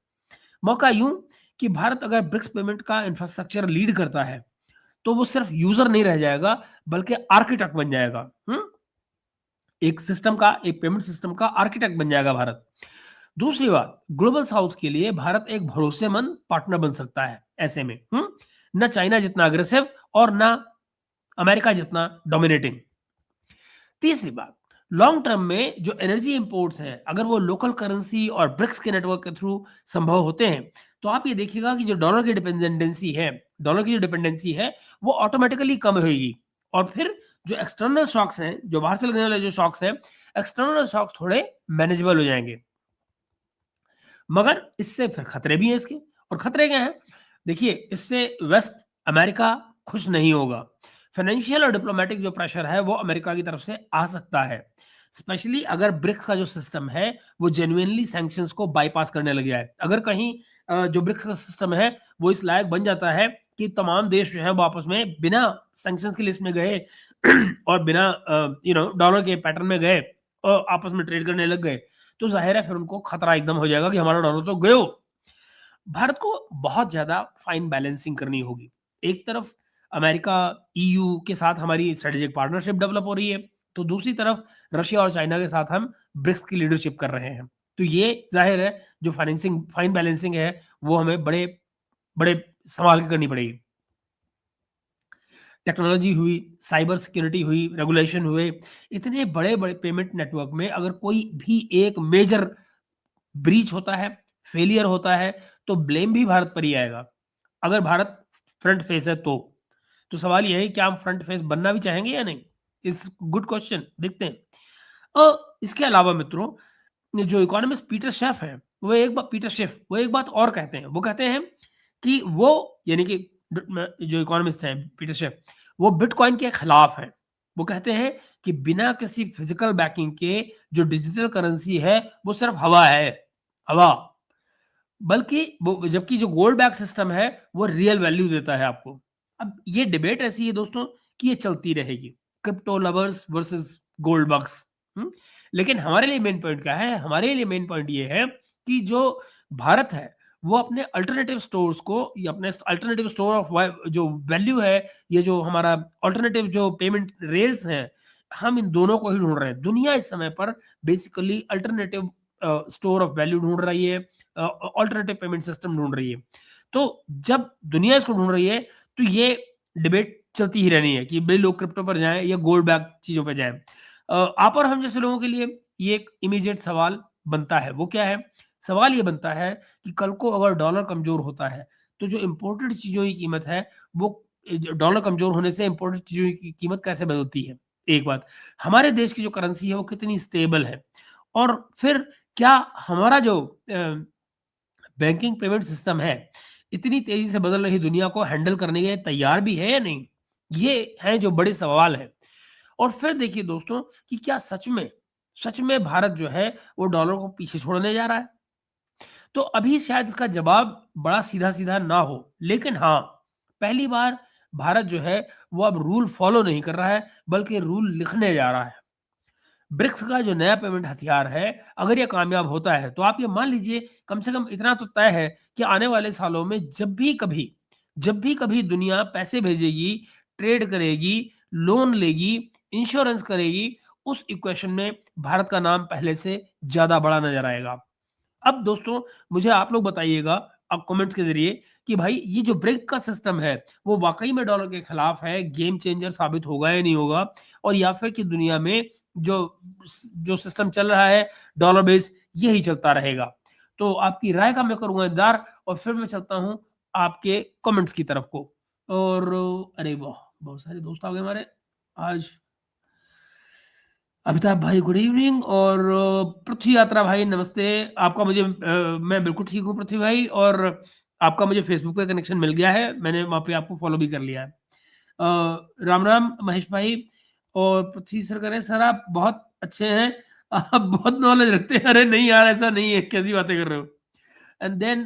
मौका यूं कि भारत अगर ब्रिक्स पेमेंट का इंफ्रास्ट्रक्चर लीड करता है तो वो सिर्फ यूजर नहीं रह जाएगा बल्कि आर्किटेक्ट बन जाएगा। एक सिस्टम का, एक पेमेंट सिस्टम का आर्किटेक्ट बन जाएगा भारत। दूसरी बात, ग्लोबल साउथ के लिए भारत एक भरोसेमंद पार्टनर बन सकता है ऐसे में। न चाइना जितना अग्रेसिव और ना अमेरिका जितना डोमिनेटिंग। तीसरी बात, लॉन्ग टर्म में जो एनर्जी इंपोर्ट्स हैं अगर वो लोकल करेंसी और ब्रिक्स के नेटवर्क के थ्रू संभव होते हैं तो आप ये देखिएगा कि जो डॉलर की जो डिपेंडेंसी है वो ऑटोमेटिकली कम होगी और फिर जो एक्सटर्नल शॉक्स हैं, जो बाहर से लगने वाले जो शॉक्स हैं, एक्सटर्नल शॉक्स थोड़े मैनेजेबल हो जाएंगे। मगर इससे फिर खतरे भी हैं इसके। और खतरे क्या हैं? देखिए इससे वेस्ट अमेरिका खुश नहीं होगा। फाइनेंशियल और डिप्लोमेटिक जो प्रेशर है वो अमेरिका की तरफ से आ सकता है, स्पेशली अगर ब्रिक्स का जो सिस्टम है वो जेन्युइनली सैंक्शंस को बाईपास करने लग जाए। अगर कहीं जो ब्रिक्स का सिस्टम है वो इस लायक बन जाता है कि तमाम देश जो है वो आपस में बिना सैंक्शंस की लिस्ट में गए और बिना डॉलर के पैटर्न में गए और आपस में ट्रेड करने लग गए, तो जाहिर है फिर उनको खतरा एकदम हो जाएगा कि हमारा डॉलर तो गयो। भारत को बहुत ज्यादा फाइन बैलेंसिंग करनी होगी। एक तरफ अमेरिका, ईयू के साथ हमारी स्ट्रेटेजिक पार्टनरशिप डेवलप हो रही है, तो दूसरी तरफ रशिया और चाइना के साथ हम ब्रिक्स की लीडरशिप कर रहे हैं। तो ये जाहिर है जो फाइन बैलेंसिंग है वो हमें बड़े बड़े संभाल के करनी पड़ेगी। टेक्नोलॉजी हुई, साइबर सिक्योरिटी हुई, रेगुलेशन हुए, इतने बड़े बड़े पेमेंट नेटवर्क में अगर कोई भी एक मेजर ब्रीच होता है, फेलियर होता है, तो ब्लेम भी भारत पर ही आएगा। अगर भारत फ्रंट फेस है तो सवाल ये है कि क्या हम फ्रंट फेस बनना भी चाहेंगे या नहीं? इस गुड क्वेश्चन, देखते हैं। इसके अलावा मित्रों, जो इकोनॉमिस्ट पीटर शेफ वो एक बात और कहते हैं। वो कहते हैं कि वो, यानी कि जो इकोनॉमिस्ट हैं पीटर शेफ, वो बिटकॉइन के खिलाफ हैं। वो कहते हैं कि बिना किसी फिजिकल बैकिंग के जो डिजिटल करेंसी है वो सिर्फ हवा है, हवा। बल्कि वो, जबकि जो गोल्ड बैक सिस्टम है वो रियल वैल्यू देता है आपको। अब ये डिबेट ऐसी है दोस्तों कि ये चलती रहेगी, crypto lovers versus gold bugs. लेकिन हमारे लिए मेन पॉइंट क्या है? हमारे लिए मेन पॉइंट ये है कि जो भारत है वो अपने अल्टरनेटिव स्टोर्स को, या अपने अल्टरनेटिव स्टोर ऑफ जो वैल्यू है, ये जो हमारा अल्टरनेटिव जो पेमेंट रेल्स हैं, हम इन दोनों को ही ढूंढ रहे हैं। दुनिया इस समय पर basically alternative store of value ढूंढ रही है, अल्टरनेटिव पेमेंट सिस्टम ढूंढ रही है। तो जब दुनिया इसको ढूंढ रही है तो ये डिबेट चलती ही रहनी है कि भाई लोग क्रिप्टो पर जाएं या गोल्ड बैक चीजों पर जाएं। आप और हम जैसे लोगों के लिए ये एक इमीडिएट सवाल बनता है। वो क्या है? सवाल ये बनता है कि कल को अगर डॉलर कमजोर होता है तो जो इंपोर्टेड चीजों की कीमत है वो, डॉलर कमजोर होने से इंपोर्टेड चीजों की कीमत कैसे बदलती है? एक बात, हमारे देश की जो करेंसी है वो कितनी स्टेबल है, और फिर क्या हमारा जो बैंकिंग पेमेंट सिस्टम है इतनी तेजी से बदल रही दुनिया को हैंडल करने के लिए तैयार भी है या नहीं? ये है जो बड़े सवाल है। और फिर देखिए दोस्तों कि क्या सच में भारत जो है वो डॉलर को पीछे छोड़ने जा रहा है? तो अभी शायद इसका जवाब बड़ा सीधा सीधा ना हो, लेकिन हाँ, पहली बार भारत जो है वो अब रूल फॉलो नहीं कर रहा है बल्कि रूल लिखने जा रहा है। ब्रिक्स का जो नया पेमेंट हथियार है, अगर ये कामयाब होता है तो आप ये मान लीजिए, कम से कम इतना तो तय है कि आने वाले सालों में जब भी कभी दुनिया पैसे भेजेगी, ट्रेड करेगी, लोन लेगी, इंश्योरेंस करेगी, उस इक्वेशन में भारत का नाम पहले से ज्यादा बड़ा नजर आएगा। अब दोस्तों मुझे आप लोग बताइएगा अब कमेंट्स के जरिए कि भाई ये जो ब्रिक का सिस्टम है वो वाकई में डॉलर के खिलाफ है, गेम चेंजर साबित होगा या नहीं होगा, और या फिर कि दुनिया में जो जो सिस्टम चल रहा है डॉलर बेस, यही चलता रहेगा। तो आपकी राय का मैं करूंगा इंतजार, और फिर मैं चलता हूं आपके कमेंट्स की तरफ को। और अरे वाह! बहुत सारे दोस्त आ गए हमारे आज। अमिताभ भाई गुड इवनिंग, और पृथ्वी यात्रा भाई नमस्ते। आपका मुझे मैं बिल्कुल ठीक हूँ पृथ्वी भाई, और आपका मुझे फेसबुक पे कनेक्शन मिल गया है, मैंने वहाँ पे आपको फॉलो भी कर लिया है। राम राम महेश भाई, और पृथ्वी सर कह रहे हैं सर आप बहुत अच्छे हैं, आप बहुत नॉलेज रखते हैं। अरे नहीं यार, ऐसा नहीं है, कैसी बातें कर रहे हो। एंड देन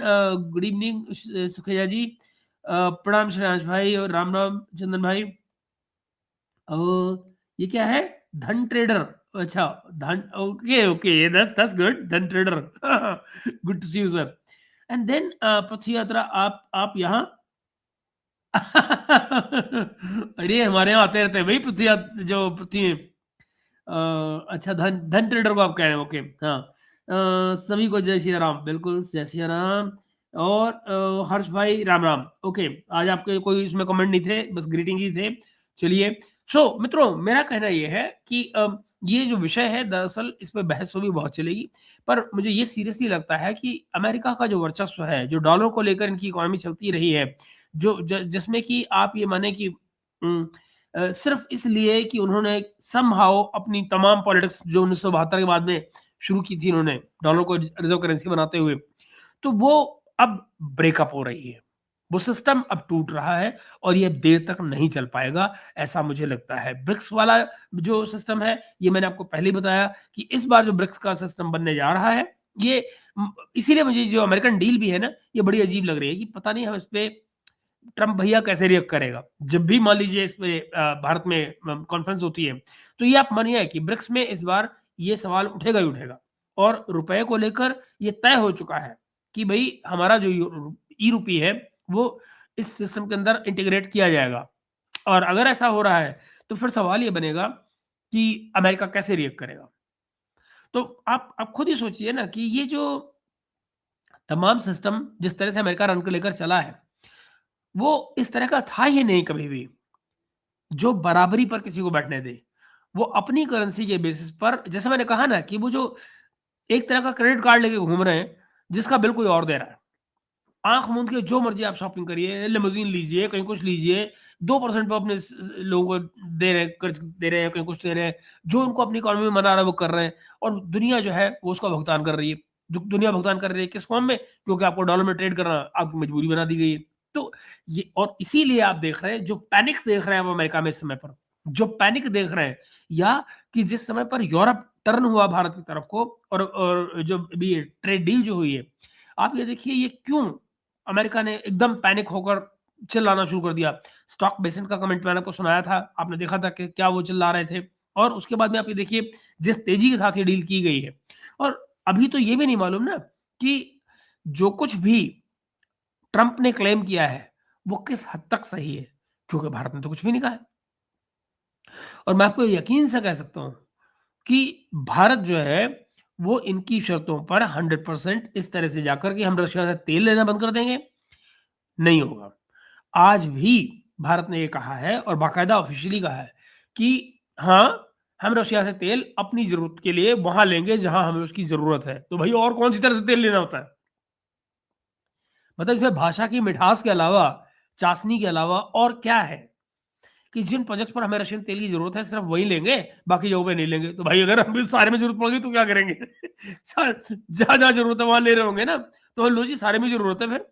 गुड इवनिंग सुखैया जी, प्रणाम श्रेयांश भाई और राम राम चंदन भाई। अ, ये क्या है? धन ट्रेडर। अच्छा, Dhan, okay, okay, that's good, Dhan trader. Good to see you sir. And then Prithvi Yatra, आप यहाँ। अरे हमारे यहाँ आते रहते हैं भाई पृथ्वी जो पृथ्वी। अच्छा, धन धन ट्रेडर को आप कह रहे हैं, ओके। हाँ, सभी को जय श्री राम, बिल्कुल जय श्री राम। और हर्ष भाई राम राम, ओके। आज आपके कोई इसमें कमेंट नहीं थे, बस ग्रीटिंग ही थे। चलिए, सो मित्रों, मेरा कहना ये है कि ये जो विषय है दरअसल इस पे बहस तो भी बहुत चलेगी, पर मुझे ये सीरियसली लगता है कि अमेरिका का जो वर्चस्व है, जो डॉलर को लेकर इनकी इकोनॉमी चलती रही है, जिसमें कि आप ये माने कि सिर्फ इसलिए कि उन्होंने समहाउ अपनी तमाम पॉलिटिक्स जो 1972 के बाद में शुरू की थी इन्होंने, डॉलर को रिजर्व करेंसी बनाते हुए, तो वो अब ब्रेकअप हो रही है। वो सिस्टम अब टूट रहा है और ये अब देर तक नहीं चल पाएगा, ऐसा मुझे लगता है। ब्रिक्स वाला जो सिस्टम है, ये मैंने आपको पहले ही बताया कि इस बार जो ब्रिक्स का सिस्टम बनने जा रहा है, ये इसीलिए मुझे जो अमेरिकन डील भी है ना, ये बड़ी अजीब लग रही है कि पता नहीं हम इस पे ट्रम्प भैया कैसे रिएक्ट करेगा। जब भी मान लीजिए इस पे भारत में कॉन्फ्रेंस होती है, तो ये आप मानिए कि ब्रिक्स में इस बार ये सवाल उठेगा ही उठेगा, और रुपए को लेकर ये तय हो चुका है कि भई हमारा जो ई रूपी है, वो इस सिस्टम के अंदर इंटीग्रेट किया जाएगा। और अगर ऐसा हो रहा है, तो फिर सवाल ये बनेगा कि अमेरिका कैसे रिएक्ट करेगा? तो आप खुद ही सोचिए ना कि ये जो तमाम सिस्टम जिस तरह से अमेरिका रन को लेकर चला है, वो इस तरह का था ही नहीं कभी भी, जो बराबरी पर किसी को बैठने दे। वो अपनी करेंसी के बेसिस पर, जैसे मैंने कहा ना कि वो जो एक तरह का क्रेडिट कार्ड लेके घूम रहे हैं, जिसका बिल कोई और दे रहा है। आँख मूंद के जो मर्ज़ी आप शॉपिंग करिए, लिमोज़िन लीजिए, कहीं कुछ लीजिए, 2% पे अपने लोगों को दे रहे हैं, कर्ज़ दे रहे हैं, कहीं कुछ दे रहे हैं। जो उनको अपनी इकोनॉमी में मना रहा है, वो कर रहे हैं, और दुनिया जो है, वो उसका भुगतान कर रही है। दुनिया भुगतान कर रही है किस फ़ॉर्म में? क्योंकि आपको डॉलर में ट्रेड करना आपकी मजबूरी बना दी गई है। तो ये, और इसीलिए आप देख रहे हैं, जो पैनिक देख रहे हैं आप अमेरिका में इस समय पर, जो पैनिक देख रहे हैं, या कि जिस समय पर यूरोप टर्न हुआ भारत की तरफ को, और जो अभी ट्रेड डील जो हुई है, आप ये देखिए ये क्यों अमेरिका ने एकदम पैनिक होकर चिल्लाना शुरू कर दिया। स्टॉक बेसिन का कमेंट मैंने आपको सुनाया था, आपने देखा था कि क्या वो चिल्ला रहे थे, और उसके बाद में आप ये देखिए जिस तेजी के साथ ये डील की गई है। और अभी तो ये भी नहीं मालूम ना कि जो कुछ भी ट्रंप ने क्लेम किया है, वो किस हद तक सही है, क्योंकि भारत ने तो कुछ भी नहीं कहा है। और मैं आपको यकीन से कह सकता हूँ कि भारत जो है, वो इनकी शर्तों पर 100% इस तरह से जाकर कि हम रशिया से तेल लेना बंद कर देंगे, नहीं होगा। आज भी भारत ने ये कहा है, और बाकायदा ऑफिशियली कहा है कि हाँ, हम रशिया से तेल अपनी ज़रूरत के लिए वहाँ लेंगे जहाँ हमें उसकी ज़रूरत है। तो भई और कौन-सी तरह से तेल लेना होता है? मतलब इसमें भाषा की मिठास के अलावा, चाशनी के अलावा और क्या है? कि जिन प्रोजेक्ट्स पर हमें रशियन तेल की ज़रूरत है, सिर्फ वही लेंगे, बाकी जगहों पे नहीं लेंगे। तो भाई अगर हमें सारे में ज़रूरत पड़ गई तो क्या करेंगे? जहाँ-जहाँ ज़रूरत है वहाँ ले रहे होंगे ना, तो लो जी सारे में ज़रूरत है फिर।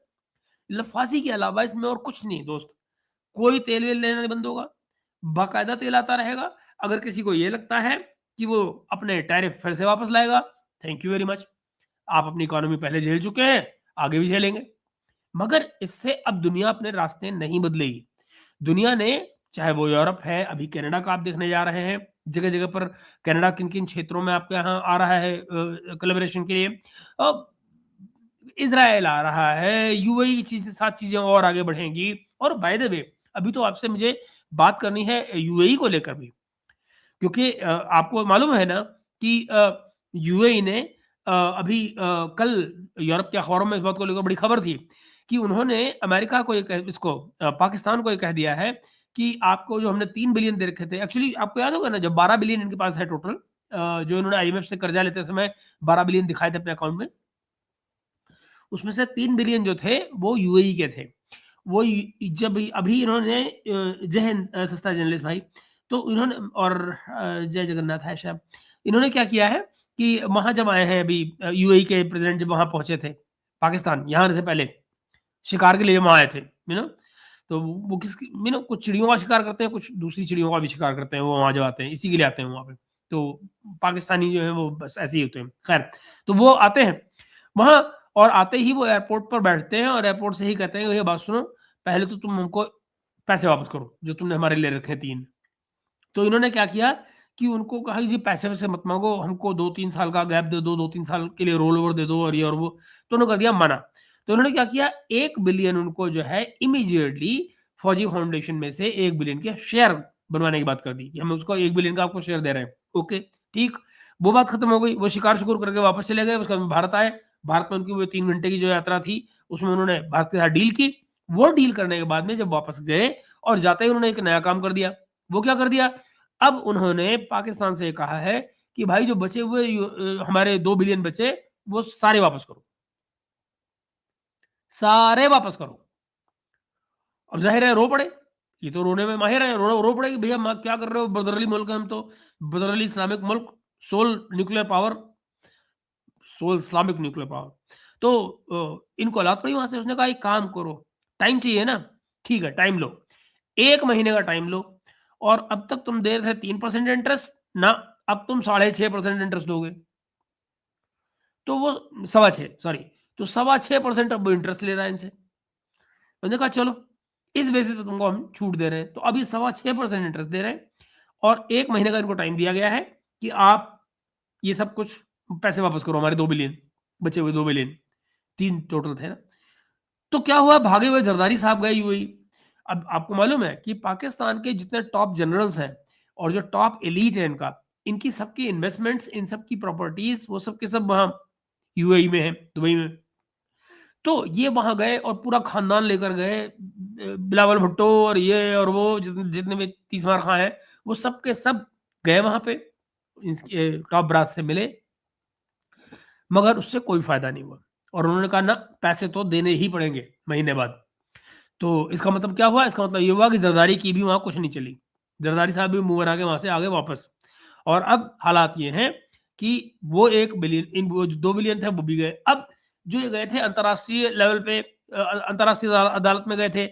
लफाजी के अलावा इसमें और कुछ नहीं दोस्त। कोई तेल-वेल लेना नहीं बंद होगा, बाकायदा तेल आता रहेगा। अगर किसी को ये लगता है कि वो अपने टैरिफ फिर से वापस लाएगा, थैंक यू वेरी मच। आप अपनी इकोनॉमी पहले झेल चुके हैं, आगे भी झेलेंगे। मगर इससे अब दुनिया अपने रास्ते नहीं बदलेगी। दुनिया ने, चाहे वो यूरोप है, अभी कनाडा का आप देखने जा रहे हैं, जगह-जगह पर कनाडा किन-किन क्षेत्रों में आपके यहाँ आ रहा है कोलैबोरेशन के लिए। अ, इज़राइल आ रहा है, यूएई की 7 चीज़ें और आगे बढ़ेंगी। और बाय द वे, अभी तो आपसे मुझे बात करनी है यूएई को लेकर भी, क्योंकि आपको मालूम है ना कि यूएई ने अभी कल यूरोप के अखबारों में इस बात को लेकर बड़ी खबर थी कि उन्होंने अमेरिका को ये पाकिस्तान को ये कह दिया है कि आपको जो हमने 3 बिलियन दे रखे थे, एक्चुअली आपको याद होगा ना, जब 12 बिलियन इनके पास है टोटल, जो इन्होंने आईएमएफ से कर्जा लेते समय 12 बिलियन दिखाए थे अपने अकाउंट में। उसमें से 3 बिलियन जो थे वो यूएई के थे। वो जब अभी इन्होंने जय हिंद सस्ता जर्नलिस्ट भाई, तो इन्होंने और जय जगन्नाथ है शायद, इन्होंने क्या किया है कि वहाँ जब आए हैं अभी यूएई के प्रेसिडेंट जब वहाँ पहुँचे थे, पाकिस्तान, यहाँ आने से पहले, शिकार के लिए वहाँ आए थे, तो वो कुछ चिड़ियों का शिकार करते हैं, कुछ दूसरी चिड़ियों का भी शिकार करते हैं, वो वहाँ जब आते हैं, इसी के लिए आते हैं वहाँ पे। तो पाकिस्तानी जो है वो बस ऐसे ही होते हैं। खैर, तो वो आते हैं वहाँ और आते ही वो एयरपोर्ट पर बैठते हैं और एयरपोर्ट से ही कहते हैं, भैया बात सुनो, पहले तो तुम हमको पैसे वापस करो, जो तुमने हमारे ले रखे हैं 3। तो इन्होंने क्या किया कि उनको कहा कि जी पैसे-वैसे मत माँगो, हमको 2-3 साल का गैप दे दो, 2-3 साल के लिए रोल ओवर दे दो और ये और वो। तो उन्होंने कर दिया मना। तो उन्होंने क्या किया, 1 बिलियन उनको जो है इमीडिएटली फौजी फाउंडेशन में से 1 बिलियन के शेयर बनवाने की बात कर दी कि हम उसको 1 बिलियन का आपको शेयर दे रहे हैं। ओके, ठीक। वो बात खत्म हो गई, वो शिकार-शुकुर करके वापस चले गए, उसके बाद भारत आए। भारत में उनकी वो 3 घंटे की जो यात्रा थी, उसमें उन्होंने भारत के साथ डील की। वो डील करने के बाद में जब वापस गए और जाते ही उन्होंने एक नया काम कर दिया। वो क्या कर दिया, अब उन्होंने पाकिस्तान से कहा है कि भाई जो बचे हुए हमारे 2 बिलियन बचे, वो सारे वापस करो। सारे वापस करो। अब ज़ाहिर है रो पड़े। ये तो रोने में माहिर हैं, रो पड़े कि भैया क्या कर रहे हो? बदरली मुल्क है हम तो, बदरली इस्लामिक मुल्क, sole nuclear power, sole Islamic nuclear power. तो इनको औलाद पड़ी वहाँ से। उसने कहा एक काम करो, टाइम चाहिए ना? ठीक है, टाइम लो। 1 महीने का टाइम लो और अब तक तुम दे रहे थे 3% इंटरेस्ट, ना अब तुम 6.5% इंटरेस्ट दोगे। तो वो सवा 6 सॉरी, तो सवा 6% अब वो इंटरेस्ट ले रहा है इनसे। मैंने कहा चलो, इस बेसिस पे तुमको हम छूट दे रहे हैं। तो अभी सवा 6% इंटरेस्ट दे रहे हैं और 1 महीने का इनको टाइम दिया गया है कि आप ये सब कुछ पैसे वापस करो, हमारे 2 बिलियन, बचे हुए 2 बिलियन, 3 टोटल थे ना। तो क्या हुआ, भागे हुए जरदारी साहब गए यूएई। अब आपको मालूम है कि पाकिस्तान के जितने टॉप जनरल्स हैं और जो टॉप एलीट है इनका, इनकी सबकी इन्वेस्टमेंट्स, इन सब की प्रॉपर्टीज, वो सब के सब वहाँ यूएई में है, दुबई में। तो ये वहाँ गए और पूरा खानदान लेकर गए, बिलावल भुट्टो और ये और वो जितने भी तीसमार खां हैं, वो सब के सब गए वहाँ पे, इसके टॉप ब्रास से मिले, मगर उससे कोई फायदा नहीं हुआ और उन्होंने कहा ना, पैसे तो देने ही पड़ेंगे महीने बाद। तो इसका मतलब क्या हुआ? इसका मतलब ये हुआ कि ज़रदारी की भी वहाँ कुछ नहीं चली। ज़रदारी साहब भी मुँह बना के वहाँ से आ गए वापस। और अब हालात ये हैं कि वो 1 बिलियन, वो जो 2 बिलियन थे वो भी गए। अब जो ये गए थे अंतर्राष्ट्रीय लेवल पे, अंतर्राष्ट्रीय अदालत में गए थे,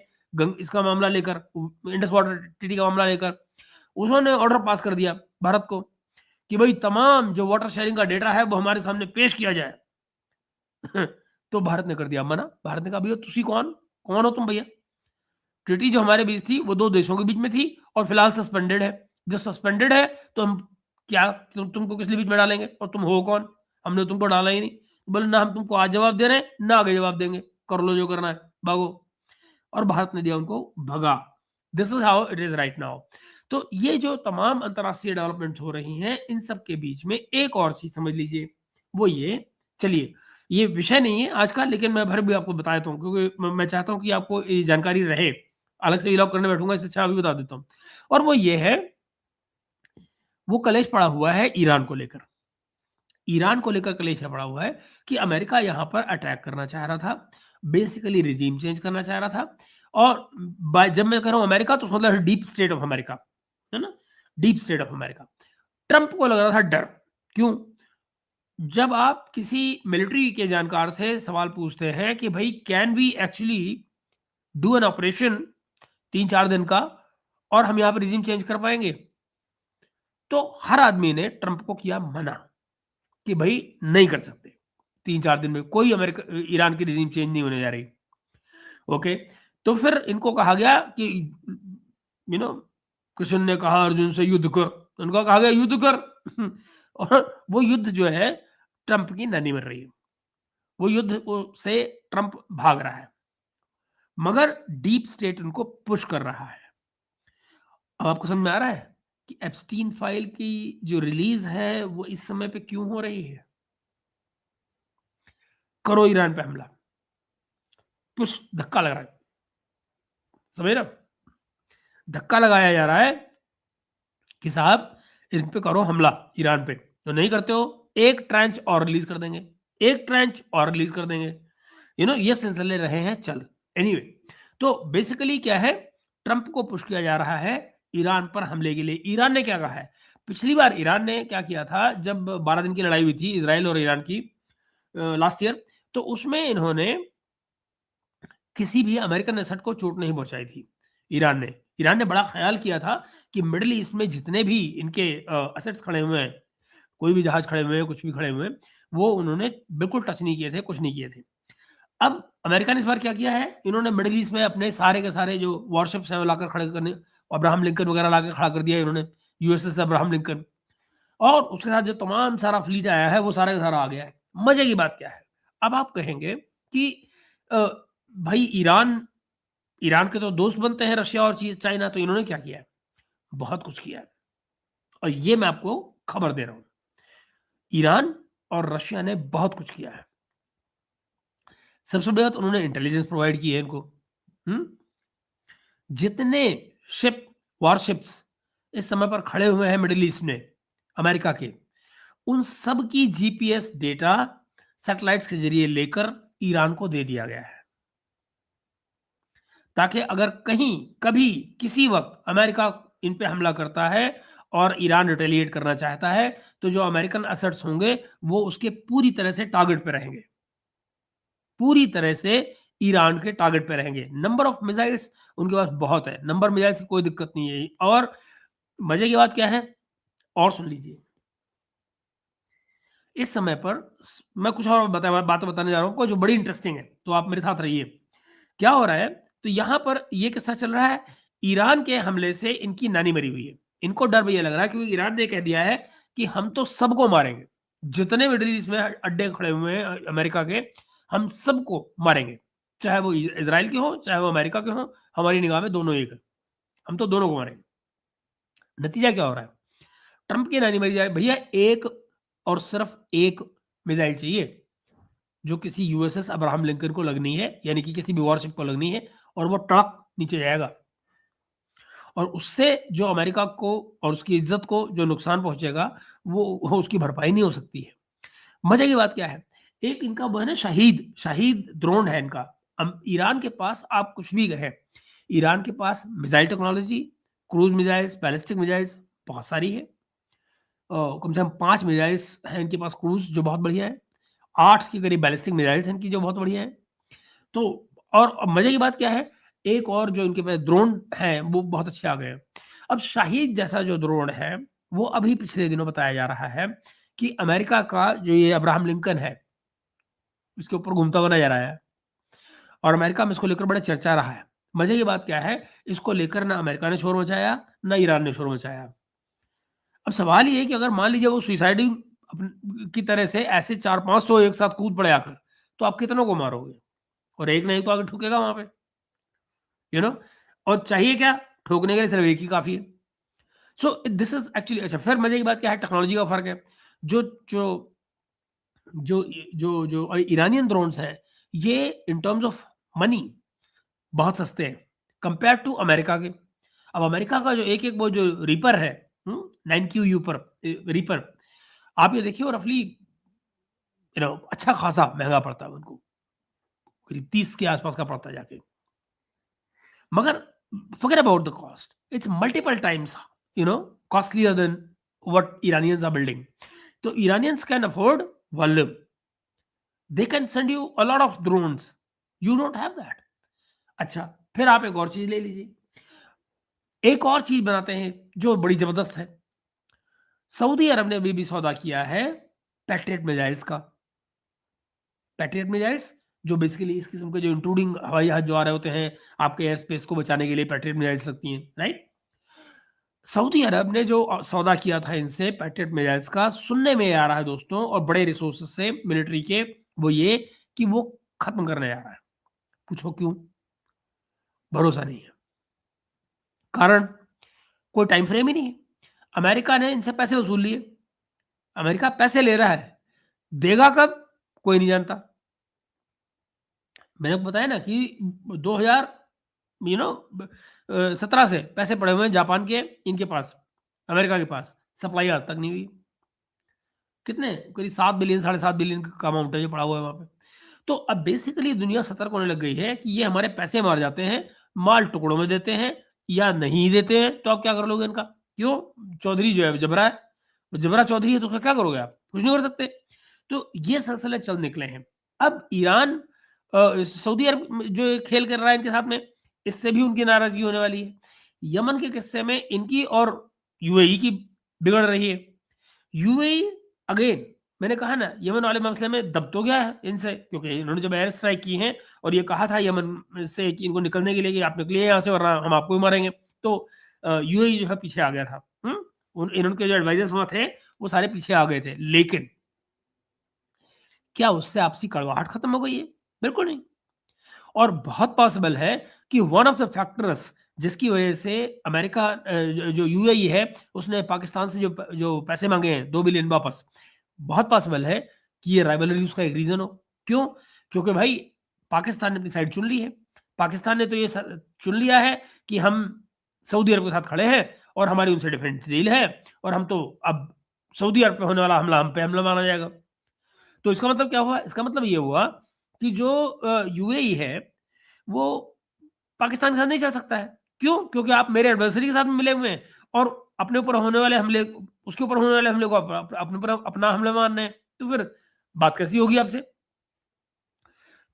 इसका मामला लेकर, इंडस वाटर ट्रीटी का मामला लेकर, उन्होंने ऑर्डर पास कर दिया भारत को कि भई तमाम जो वाटर शेयरिंग का डेटा है वो हमारे सामने पेश किया जाए। तो भारत ने कर दिया मना। भारत ने कहा भैया तुसी कौन? कौन हो तुम भैया? ट्रीटी जो हमारे बीच थी वो 2 देशों के बीच में थी और फिलहाल सस्पेंडेड है। जब सस्पेंडेड है तो हम क्या तुमको किस लिए बीच में डालेंगे और तुम हो कौन? हमने तुमको डाला ही नहीं। बोले ना हम तुमको आज जवाब दे रहे हैं, ना आगे जवाब देंगे। कर लो जो करना है, भागो। और भारत ने दिया उनको भगा। This is how it is right now. तो ये जो तमाम अंतर्राष्ट्रीय डेवलपमेंट्स हो रही हैं, इन सब के बीच में एक और चीज़ समझ लीजिए, वो ये, चलिए ये विषय नहीं है आज का, लेकिन मैं फिर भी आपको बता देता हूँ क्योंकि मैं चाहता हूँ कि आपको ये जानकारी रहे। अलग से व्लॉग करने बैठूँगा, इससे अच्छा अभी बता देता हूँ। और वो ये है, वो कलेश पड़ा हुआ है ईरान को लेकर। ईरान को लेकर कलेश पड़ा हुआ है कि अमेरिका यहाँ पर अटैक करना चाह रहा था, बेसिकली रिजीम चेंज करना चाह रहा था। और जब मैं कह रहा हूँ अमेरिका, तो मतलब डीप स्टेट ऑफ अमेरिका, है ना? Deep state of America. Trump को लग रहा था डर। क्यों? जब आप किसी मिलिट्री के जानकार से सवाल पूछते हैं कि भाई can we actually do an operation 3-4 दिन का और हम यहाँ पे रिजीम चेंज कर पाएंगे, तो हर आदमी ने ट्रंप को किया मना कि भाई नहीं कर सकते। 3-4 दिन में कोई अमेरिका ईरान की रिजीम चेंज नहीं होने जा रही। ओके, तो फिर इनको कहा गया कि यू नो कृष्ण ने कहा अर्जुन से युद्ध कर, उनको कहा गया युद्ध कर। और वो युद्ध जो है ट्रंप की नैनी बन रही है। वो युद्ध से ट्रंप भाग रहा है, मगर डीप स्टेट उनको पुश कर रहा है। अब आपको समझ में आ रहा है कि एप्स्टीन फाइल की जो रिलीज है वो इस समय पे क्यों हो रही है? करो ईरान पे हमला, पुश, धक्का लग रहा है, समझ रहे हो? धक्का लगाया जा रहा है कि साहब इन पे करो हमला, ईरान पे। तो नहीं करते हो, एक ट्रांच और रिलीज कर देंगे, एक ट्रांच और रिलीज कर देंगे। ये सिलसिले रहे हैं चल। एनीवे, तो बेसिकली क्या है, ट्रंप को पुश किया जा रहा है ईरान पर हमले के लिए। ईरान ने क्या कहा है? पिछली बार ईरान ने क्या किया था, जब 12 दिन की लड़ाई हुई थी इजराइल और ईरान की लास्ट ईयर, तो उसमें इन्होंने किसी भी अमेरिकन एसेट को चोट नहीं पहुंचाई थी। ईरान ने बड़ा ख्याल किया था कि मिडिल ईस्ट में जितने भी इनके एसेट्स खड़े हुए हैं, कोई भी जहाज खड़े हुए हैं, कुछ भी खड़े हुए हैं, वो उन्होंने बिल्कुल टच नहीं किए थे, कुछ नहीं किए थे। अब अमेरिका ने इस बार क्या किया है, इन्होंने मिडिल ईस्ट में अपने सारे के सारे जो वॉरशिप्स हैं वो लाकर खड़े करने, अब्राहम लिंकन वगैरह लाकर खड़ा कर दिया इन्होंने, यूएसएस अब्राहम लिंकन, और उसके साथ जो तमाम सारा फ्लीट आया है वो सारा का सारा आ गया है। मजे की बात क्या है, अब आप कहेंगे कि अ, भाई ईरान ईरान के तो दोस्त बनते हैं रशिया और चाइना, तो इन्होंने क्या किया है? बहुत कुछ किया है, और ये मैं आपको खबर दे रहा हूं। ईरान और रशिया ने बहुत कुछ किया है। सबसे बड़ी बात, उन्होंने इंटेलिजेंस प्रोवाइड की है इनको। हम्म जितने शिप वॉरशिप्स इस समय पर खड़े हुए हैं मिडिल ईस्ट में अमेरिका के, उन सब की जीपीएस डेटा सैटेलाइट्स के जरिए लेकर ईरान को दे दिया गया है, ताकि अगर कहीं कभी किसी वक्त अमेरिका इन पे हमला करता है और ईरान रिटेलिएट करना चाहता है, तो जो अमेरिकन एसेट्स होंगे वो उसके पूरी तरह से टारगेट पे रहेंगे, पूरी तरह से ईरान के टारगेट पे रहेंगे। नंबर ऑफ मिसाइल्स उनके पास बहुत है, नंबर मिसाइल्स की कोई दिक्कत नहीं है। और मजे की बात क्या है, और सुन लीजिए, इस समय पर मैं कुछ और बातें बताने जा रहा हूँ जो बड़ी इंटरेस्टिंग है, तो आप मेरे साथ रहिए। क्या हो रहा है, तो यहां पर ये किस्सा चल रहा है, ईरान के हमले से इनकी नानी मरी हुई है। इनको डर भी ये लग रहा है, क्योंकि ईरान ने कह दिया है कि हम तो सबको मारेंगे, जितने मिडिल ईस्ट में अड्डे खड़े हुए हैं अमेरिका के, हम सबको मारेंगे, चाहे वो इसराइल के हो चाहे वो अमेरिका के हो, हमारी निगाह में दोनों एक है, हम तो दोनों को मारेंगे। नतीजा क्या हो रहा है, ट्रंप की नानी मरी जा रही, भैया एक और सिर्फ एक मिसाइल चाहिए जो किसी यूएसएस अब्राहम लिंकन को लगनी है, यानी कि किसी भी वॉरशिप को लगनी है, और वो ट्रक नीचे जाएगा, और उससे जो अमेरिका को और उसकी इज्जत को जो नुकसान पहुंचेगा, वो उसकी भरपाई नहीं हो सकती है। मजे की बात क्या है, एक इनका वो है ना, शाहिद शाहिद ड्रोन है इनका। ईरान के पास आप कुछ भी कहें, ईरान के पास missile technology, cruise missiles, ballistic missiles बहुत सारी है। कम से कम 5 मिसाइल्स हैं इनके पास क्रूज, जो बहुत बढ़िया है। 8 के करीब बैलिस्टिक मिसाइल्स हैं इनकी, जो बहुत बढ़िया है। तो और मजे की बात क्या है, एक और जो इनके पास ड्रोन है वो बहुत अच्छे आ गए हैं। अब शाहिद जैसा जो ड्रोन है, वो अभी पिछले दिनों बताया जा रहा है कि अमेरिका का जो ये अब्राहम लिंकन है, इसके ऊपर घूमता हुआ नजर आया है, और अमेरिका में इसको लेकर बड़ा चर्चा रहा है। मजे की बात क्या है, इसको लेकर ना अमेरिका ने शोर मचाया, ना ईरान ने शोर मचाया। अब सवाल ये है कि अगर मान लीजिए वो सुसाइडिंग की तरह से ऐसे 400-500 एक साथ कूद पड़े आकर, तो आप कितनों को मारोगे? और एक नहीं तो आगे ठुकेगा वहां पे, यू नो और चाहिए क्या, ठोकने के लिए सिर्फ एक ही काफी है। सो दिस इज एक्चुअली अच्छा। फिर मजे की बात क्या है, टेक्नोलॉजी का फर्क है। जो जो जो जो जो ईरानियन ड्रोन्स हैं, ये इन टर्म्स ऑफ मनी बहुत सस्ते हैं कंपेयर टू अमेरिका के। अब अमेरिका का जो एक एक वो जो रीपर है, 9Q यूपर रीपर, आप ये देखिए, रफली अच्छा खासा महंगा पड़ता है उनको, करीब 30 के आसपास का पड़ता है जाके। मगर forget about the cost, it's multiple times costlier than what Iranians are building. So Iranians can afford volume, they can send you a lot of drones, you don't have that. अच्छा, फिर आप एक और चीज ले लीजिए, एक और चीज बनाते हैं जो बड़ी जबरदस्त है। सऊदी अरब ने अभी भी सौदा किया है पैट्रियट मिसाइल्स का। पैट्रियट मिसाइल्स जो बेसिकली इस किस्म के जो इंट्रूडिंग हवाई जहाज जो आ रहे होते हैं आपके एयर स्पेस को बचाने के लिए, पैट्रियट मिसाइल्स लगती हैं, राइट। सऊदी अरब ने जो सौदा किया था इनसे पैट्रियट मिसाइल्स का, सुनने में आ रहा है दोस्तों, और बड़े रिसोर्सेज से मिलिट्री के, वो ये कि वो खत्म करने जा रहा है। पूछो क्यों? भरोसा नहीं है। कारण कोई टाइम फ्रेम ही नहीं है। अमेरिका ने इनसे पैसे वसूल लिए, अमेरिका पैसे ले रहा है, देगा कब कोई नहीं जानता। मैंने बताया ना कि 2000 17 से पैसे पड़े हुए हैं जापान के इनके पास, अमेरिका के पास, सप्लाई आज तक नहीं हुई। कितने? करीब 7 बिलियन 7.5 बिलियन का अमाउंट है जो पड़ा हुआ है वहां पे। तो अब बेसिकली दुनिया सतर्क होने लग गई है कि ये हमारे पैसे मार जाते हैं, माल टुकड़ों में देते हैं या नहीं देते हैं, तो आप क्या कर लोगे इनका? क्यों? चौधरी जो है जबरा है, वो जबरा चौधरी है तो उसका क्या करोगे आप? कुछ नहीं कर सकते। तो ये सिलसिले चल निकले हैं। अब ईरान सऊदी अरब में जो ये खेल कर रहा है इनके साथ में, इससे भी उनकी नाराज़गी होने वाली है। यमन के किस्से में इनकी और यूएई की बिगड़ रही है। यूएई अगेन मैंने कहा ना यमन वाले मसले में दब तो गया है इनसे, क्योंकि इन्होंने जब एयर स्ट्राइक की है और ये कहा था यमन से कि इनको निकलने के लिए कि आप निकलिए यहाँ से वरना हम आपको भी मारेंगे, तो यूएई जो है पीछे आ गया था। इनके जो एडवाइजर्स वहाँ थे वो सारे पीछे आ गए थे, लेकिन क्या उससे आपसी कड़वाहट खत्म हो गई है? बिल्कुल नहीं। और बहुत पॉसिबल है कि वन ऑफ द फैक्टर्स जिसकी वजह से अमेरिका जो यूएई है उसने पाकिस्तान से जो पैसे मांगे हैं 2 बिलियन वापस, बहुत पॉसिबल है कि ये राइवलरी उसका एक रीजन हो। क्यों? क्योंकि भाई पाकिस्तान ने अपनी साइड चुन ली है। पाकिस्तान ने तो ये चुन लिया है कि हम सऊदी अरब के साथ खड़े हैं और हमारी उनसे डिफेंस डील है और हम तो अब सऊदी अरब पे होने वाला हमला हम पे हमला माना जाएगा। तो इसका मतलब क्या हुआ? इसका मतलब ये हुआ कि जो यूएई है, वो पाकिस्तान के साथ नहीं चल सकता है। क्यों? क्योंकि आप मेरे एडवर्सरी के साथ में मिले हुए हैं और अपने ऊपर होने वाले हमले उसके ऊपर होने वाले हमले को अपने ऊपर अपना हमला मान रहे हैं। तो फिर बात कैसी होगी आपसे?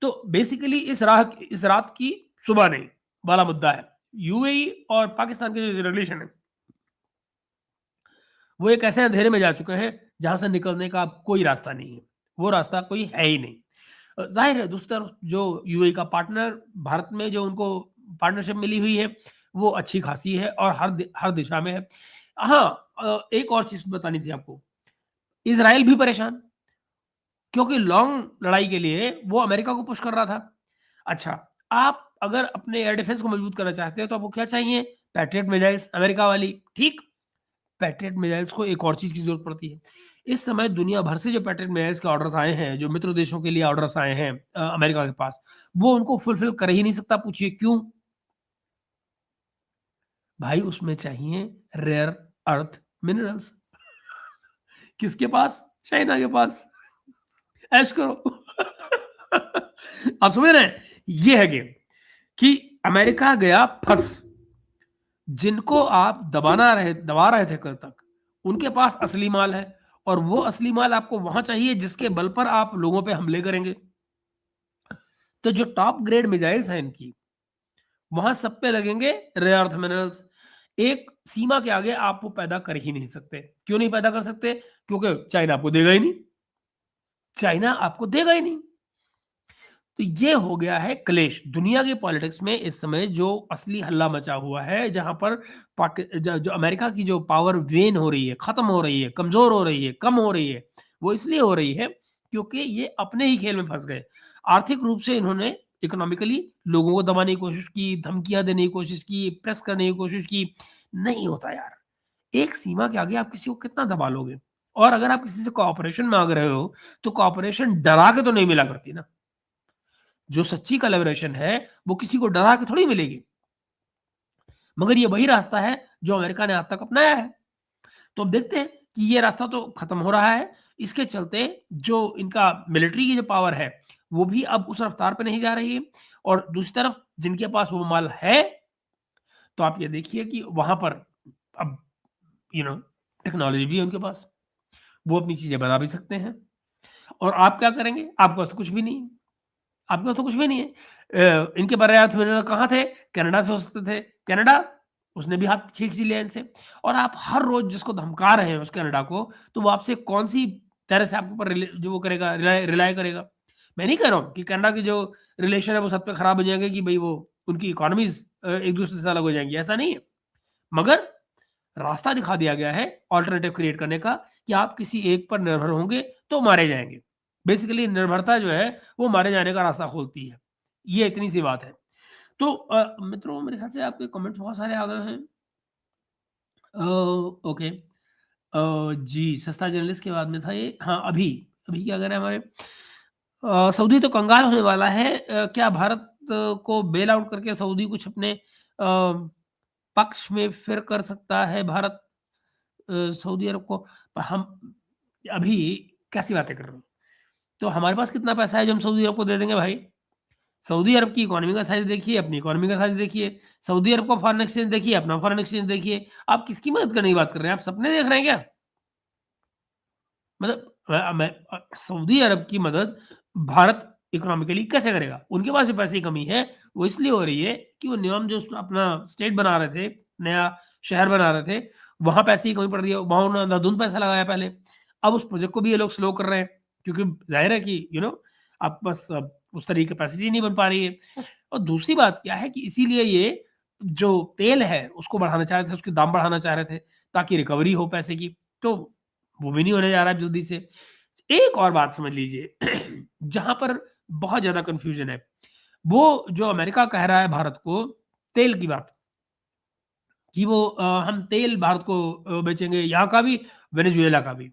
तो बेसिकली इस रात की सुबह नहीं वाला मुद्दा है। यूएई और पाकिस्तान के जो रिलेशन है, वो एक ऐसे अंधेरे में जा चुके हैं, जहाँ से निकलने का अब कोई रास्ता नहीं है। वो रास्ता कोई है ही नहीं। ज़ाहिर है दूसरी तरफ जो यूएई का पार्टनर भारत में जो उनको पार्टनरशिप मिली हुई है, वो अच्छी खासी है और हर दिशा में है। हाँ, एक और चीज़ बतानी थी आपको। इज़राइल भी परेशान, क्योंकि लॉन्ग लड़ाई के लिए वो अमेरिका को पुश कर रहा था। अच्छा, आप अगर अपने एयर डिफेंस को मजबूत करना चाहते हैं, तो आपको क्या चाहिए? पैट्रियट मिसाइल्स अमेरिका वाली, ठीक? पैट्रियट मिसाइल्स को एक और चीज़ की ज़रूरत पड़ती है। इस समय दुनिया भर से जो पैट्रियट मिसाइल्स के ऑर्डर्स आए हैं, जो मित्र देशों के लिए ऑर्डर्स आए हैं अमेरिका के पास, वो उनको फुलफिल कर ही नहीं सकता। पूछिए क्यों? भाई उसमें चाहिए रेयर अर्थ मिनरल्स। किसके पास? चाइना के पास। ऐश करो। आप समझ रहे हैं? ये है गेम कि अमेरिका गया फंस। जिनको आप दबा रहे थे कल तक, उनके पास असली माल है और वो असली माल आपको वहां चाहिए जिसके बल पर आप लोगों पे हमले करेंगे। तो जो टॉप ग्रेड मिसाइल्स हैं इनकी, वहां सब पे लगेंगे रेयर अर्थ मिनरल्स। एक सीमा के आगे आप वो पैदा कर ही नहीं सकते। क्यों नहीं पैदा कर सकते? क्योंकि चाइना आपको देगा ही नहीं। चाइना आपको देगा ही नहीं। तो ये हो गया है क्लेश दुनिया की पॉलिटिक्स में इस समय जो असली हल्ला मचा हुआ है, जहां पर जो अमेरिका की जो पावर वेन हो रही है, खत्म हो रही है, कमजोर हो रही है, कम हो रही है, वो इसलिए हो रही है क्योंकि ये अपने ही खेल में फंस गए। आर्थिक रूप से इन्होंने इकोनॉमिकली लोगों को दबाने की कोशिश की, धमकियां देने की कोशिश की, प्रेस करने की कोशिश की। नहीं होता यार। एक सीमा के आगे आप किसी को कितना दबा लोगे? और अगर आप किसी से कोऑपरेशन मांग रहे हो, तो कोऑपरेशन डरा के तो नहीं मिला करती ना। जो सच्ची कोलैबोरेशन है, वो किसी को डरा के थोड़ी मिलेगी। मगर ये वही रास्ता है जो अमेरिका ने आज तक अपनाया है। तो अब देखते हैं कि ये रास्ता तो खत्म हो रहा है। इसके चलते जो इनका मिलिट्री की जो पावर है, वो भी अब उस रफ्तार पे नहीं जा रही है। और दूसरी तरफ जिनके पास वो माल है, तो आप ये देखिए कि वहाँ पर अब यू नो टेक्नोलॉजी भी है उनके पास। वो अपनी चीज़ें बना भी सकते हैं। और आप क्या करेंगे? आपके पास तो कुछ भी नहीं है। आपके पास तो कुछ भी नहीं है। इनके बर्रात में कहाँ थे? कनाडा से हो सकते थे। कनाडा, उसने भी हाथ छीन लिया इनसे। और आप हर रोज़ जिसको धमका रहे हैं उस कनाडा को, तो वो आपसे कौन-सी तरह से आपके ऊपर जो वो करेगा, रिलाय रिलाय करेगा। मैं नहीं कह रहा हूँ कि कनाडा की जो रिलेशन है वो सब पे खराब हो जाएँगे कि भई वो उनकी इकोनॉमीज़ एक-दूसरे से अलग हो जाएँगी, ऐसा नहीं है। मगर रास्ता दिखा दिया गया है अल्टरनेटिव क्रिएट करने का कि आप किसी एक पर निर्भर होंगे तो मारे जाएँगे। बेसिकली निर्भरता जो है वो मारे जाने का रास्ता खोलती है। ये इतनी सी बात है। तो मित्रों मेरे ख्याल से आपके कमेंट्स बहुत सारे आ गए हैं। ओके। जी, सस्ता जर्नलिस्ट के बाद में था ये। हाँ, अभी अभी क्या कह रहे हैं हमारे सऊदी तो कंगाल होने वाला है। क्या भारत को बेल आउट करके सऊदी कुछ अपने पक्ष में फिर कर सकता है भारत? सऊदी अरब को हम अभी कैसी बातें कर रहे हो? तो हमारे पास कितना पैसा है जो हम सऊदी अरब को दे देंगे भाई? सऊदी अरब की इकोनॉमी का साइज़ देखिए, अपनी इकोनॉमी का साइज़ देखिए। सऊदी अरब का फॉरेन एक्सचेंज देखिए, अपना फॉरेन एक्सचेंज देखिए। आप किसकी मदद करने की बात कर रहे हैं? आप सपने देख रहे हैं क्या? मतलब सऊदी अरब की मदद भारत इकोनॉमिकली कैसे करेगा? उनके पास भी पैसे की कमी है, वो इसलिए हो रही है कि वो नियम जो अपना स्टेट बना रहे थे, नया शहर बना रहे थे, वहाँ पैसे की कमी पड़ रही है, वहाँ उन्होंने अंधाधुंध पैसा लगाया पहले। अब उस प्रोजेक्ट को भी ये लोग स्लो कर रहे हैं, क्योंकि ज़ाहिर है कि आपके पास उस तरह की कैपेसिटी नहीं बन पा रही है। और दूसरी बात क्या है कि इसीलिए ये जो तेल है, उसको बढ़ाना चाह रहे थे, उसके दाम बढ़ाना चाह रहे थे, ताकि रिकवरी हो पैसे की। तो वो भी नहीं होने जा रहा है जल्दी से। एक और बात समझ लीजिए जहाँ पर बहुत ज़्यादा कन्फ्यूज़न है, वो जो अमेरिका कह रहा है भारत को तेल की बात, कि वो हम तेल भारत को बेचेंगे, यहाँ का भी, वेनेजुएला का भी।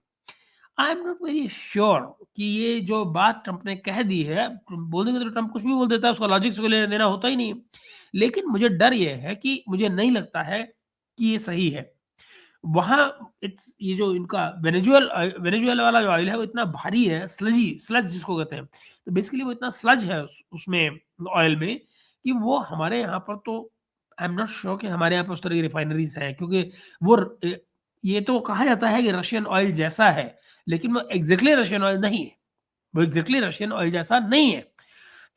आई एम नॉट वेरी श्योर कि ये जो बात ट्रंप ने कह दी है, बोल देंगे तो ट्रंप कुछ भी बोल देता है, उसका लॉजिक से कोई लेना देना होता ही नहीं है। लेकिन मुझे डर ये है कि मुझे नहीं लगता है कि ये सही है। वहाँ इट्स ये जो इनका वेनेजुएला वाला जो ऑयल है वो इतना भारी है, स्लज जिसको कहते हैं। तो बेसिकली वो इतना स्लज है उसमें ऑयल में कि वो हमारे यहाँ पर तो आई एम नॉट श्योर कि हमारे यहाँ पे उस तरह की रिफाइनरीज़ हैं, क्योंकि वो ये तो कहा जाता है कि रशियन ऑयल जैसा है, लेकिन वो एग्ज़ैक्टली रशियन ऑयल नहीं है। वो एग्ज़ैक्टली रशियन ऑयल जैसा नहीं है।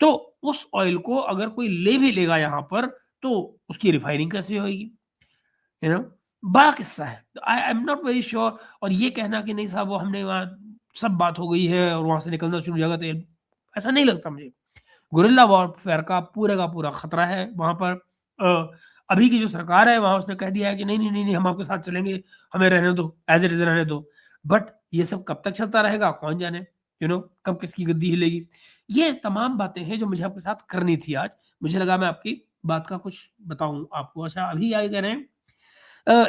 तो उस ऑयल को अगर कोई ले भी लेगा यहाँ पर, तो उसकी रिफाइनिंग कैसे होएगी? यू नो बड़ा किस्सा है। I I am not very sure. और ये कहना कि नहीं साहब वो हमने वहाँ सब बात हो गई है और वहाँ से निकलना शुरू हो जाएगा तेल, ऐसा नहीं लगता मुझे। गुरिल्ला वॉरफेयर का पूरा खतरा है वहाँ पर। अभी की जो सरकार है वहाँ उसने कह दिया है कि नहीं, नहीं, नहीं, नहीं हम आपके साथ चलेंगे, हमें रहने दो, एज़ इट इज़ रहने दो। बट ये सब कब तक चलता रहेगा कौन जाने, कब किसकी गद्दी हिलेगी। ये तमाम बातें हैं जो मुझे आपके साथ करनी थी आज। मुझे लगा मैं आपकी बात का कुछ बताऊँ आपको। अच्छा अभी आगे कह रहे हैं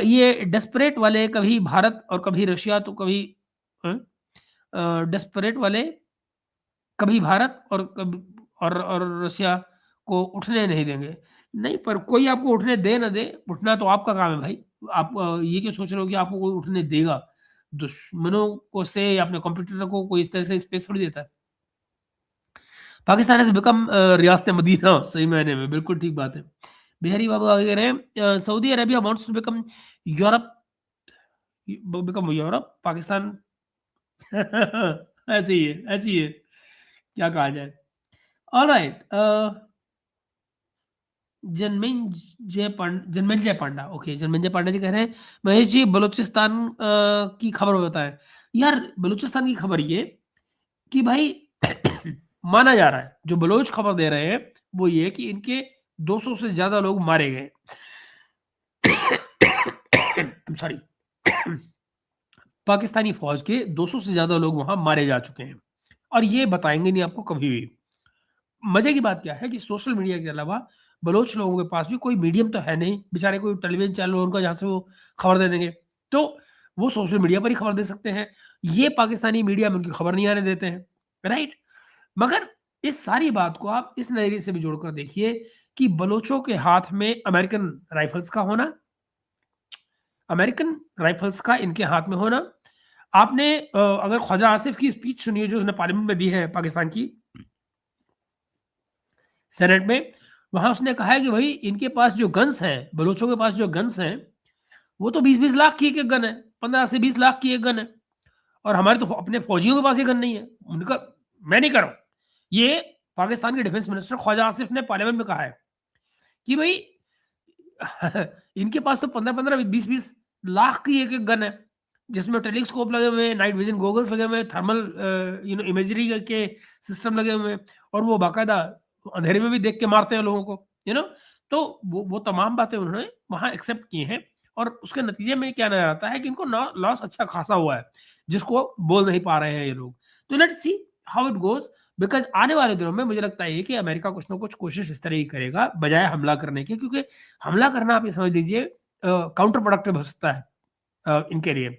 ये डेस्परेट वाले कभी भारत और कभी रशिया तो कभी डेस्परेट वाले कभी भारत और और रशिया को उठने नहीं देंगे। नहीं, पर कोई आपको उठने दे ना दे, उठना तो आपका काम है भाई। आप ये क्यों सोच रहे हो कि आपको कोई उठने देगा? दुश्मनों को से या अपने कॉम्पिटिटर को कोई इस तरह से स्पेस थोड़ी देता है। पाकिस्तान हैज़ बिकम रियासत मदीना सही मायने में, बिल्कुल ठीक बात है। बिहारी बाबू आगे कह रहे हैं Saudi Arabia wants to become Europe Pakistan ऐसे ही है, क्या कहा जाए? ऑलराइट जन्मेंजय पांडा, ओके जन्मेंजय पांडा जी कह रहे हैं, महेश जी बलूचिस्तान की खबर बताएँ। यार बलूचिस्तान की खबर ये कि भाई माना जा रहा है, जो बलोच खबर दे रहे हैं, वो ये है कि इनके 200 से ज़्यादा लोग मारे गए। I am sorry. पाकिस्तानी फ़ौज के 200 से ज़्यादा लोग वहाँ मारे जा चुके हैं और ये बताएँगे नहीं आपको कभी भी। मज़े की बात क्या है कि सोशल मीडिया के अलावा बलोच लोगों के पास भी कोई मीडियम तो है नहीं, बेचारे कोई टेलीविज़न चैनल हो उनका जहाँ से वो खबर दे देंगे। तो वो सोशल मीडिया पर ही खबर दे सकते हैं। ये पाकिस्तानी मीडिया में उनकी खबर नहीं आने देते हैं, राइट? मगर इस सारी बात को आप इस नज़रिए से भी जोड़कर देखिए कि बलोचों के हाथ में अमेरिकन राइफ़ल्स का इनके हाथ में होना। आपने अगर ख्वाजा आसिफ की स्पीच सुनी है जो उसने पार्लियामेंट में दी है पाकिस्तान की, सेनेट में, वहाँ उसने कहा है कि भई इनके पास जो गन्स हैं, बलूचों के पास जो गन्स हैं, वो तो 20-20 लाख की एक-एक गन है, 15 से 20 लाख की एक गन है और हमारे तो अपने फौजियों के पास ये गन नहीं है। उनका मैं नहीं कह रहा हूँ। ये पाकिस्तान के डिफेंस मिनिस्टर ख्वाजा आसिफ ने पार्लियामेंट में कहा है कि भई इनके पास तो 15-15, 20-20 लाख की एक-एक गन है, जिसमें टेलीस्कोप लगे हुए हैं, नाइट विज़न गॉगल्स लगे हुए हैं, थर्मल इमेजरी के सिस्टम लगे हुए हैं और वो बाकायदा अंधेरे में भी देख के मारते हैं लोगों को, तो वो तमाम बातें उन्होंने वहाँ एक्सेप्ट की हैं और उसके नतीजे में क्या नज़र आता है कि इनको लॉस अच्छा खासा हुआ है, जिसको बोल नहीं पा रहे हैं ये लोग। तो let's see how it goes. Because आने वाले दिनों में मुझे लगता है कि अमेरिका कुछ ना कुछ कोशिश इस तरह की करेगा, बजाय हमला करने की, क्योंकि हमला करना आप ये समझ लीजिए काउंटर प्रोडक्टिव हो सकता है इनके लिए।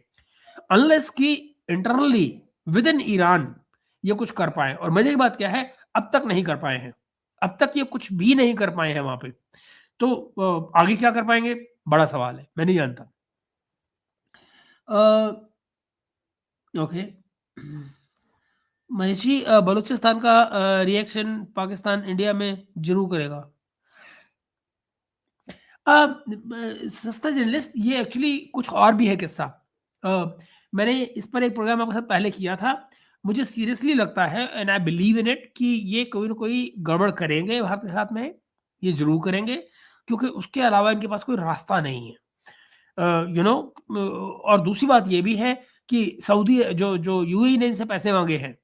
अनलेस कि इंटरनली विद इन ईरान ये कुछ कर पाएँ और मज़े की बात क्या है, अब तक नहीं कर पाए हैं। अब तक ये कुछ भी नहीं कर पाए हैं वहाँ पे। तो आगे क्या कर पाएँगे? बड़ा सवाल है, मैं नहीं जानता। अ, ओके। महेश जी, बलूचिस्तान का रिएक्शन पाकिस्तान इंडिया में जरूर करेगा। सस्ता जर्नलिस्ट, ये एक्चुअली कुछ और भी है किस्सा। मैंने इस पर एक प्रोग्राम आपके साथ पहले किया था। मुझे सीरियसली लगता है and I believe in it कि ये कोई ना कोई गड़बड़ करेंगे भारत के साथ में, ये जरूर करेंगे, क्योंकि उसके अलावा इनके पास कोई रास्ता नहीं है। और दूसरी बात ये भी है कि सऊदी जो जो यूएई ने इनसे पैसे मांगे हैं,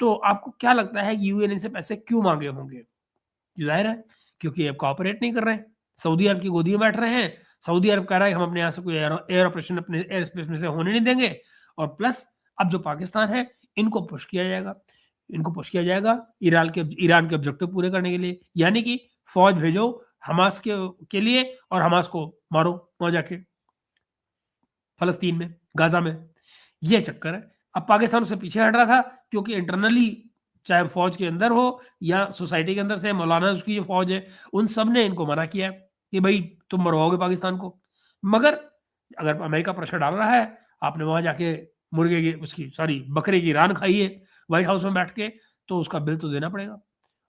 तो आपको क्या लगता है कि यूएई ने इनसे पैसे क्यों मांगे होंगे? ज़ाहिर है, क्योंकि अब कोऑपरेट नहीं कर रहे हैं। सऊदी अरब की गोदी में बैठ रहे हैं। सऊदी अरब कह रहा है हम अपने यहाँ से कोई एयर एयर ऑपरेशन अपने एयर स्पेस में से होने नहीं देंगे, और प्लस अब जो पाकिस्तान है, इनको पुश किया जाएगा। इनको पुश किया जाएगा ईरान के ऑब्जेक्टिव पूरे करने के लिए, यानी कि फौज भेजो हमास के लिए और हमास को मारो वहाँ जाके, फ़लस्तीन में, गाज़ा में। ये चक्कर है। अब पाकिस्तान उससे पीछे हट रहा था, क्योंकि इंटरनली चाहे फौज के अंदर हो या सोसाइटी के अंदर से मौलाना उसकी जो फौज है, उन सब ने इनको मना किया कि भाई तुम मरवाओगे पाकिस्तान को। मगर अगर अमेरिका प्रेशर डाल रहा है, आपने वहां जाके मुर्गे की उसकी सॉरी बकरे की रान खाई है व्हाइट हाउस में बैठ के, तो उसका बिल तो देना पड़ेगा।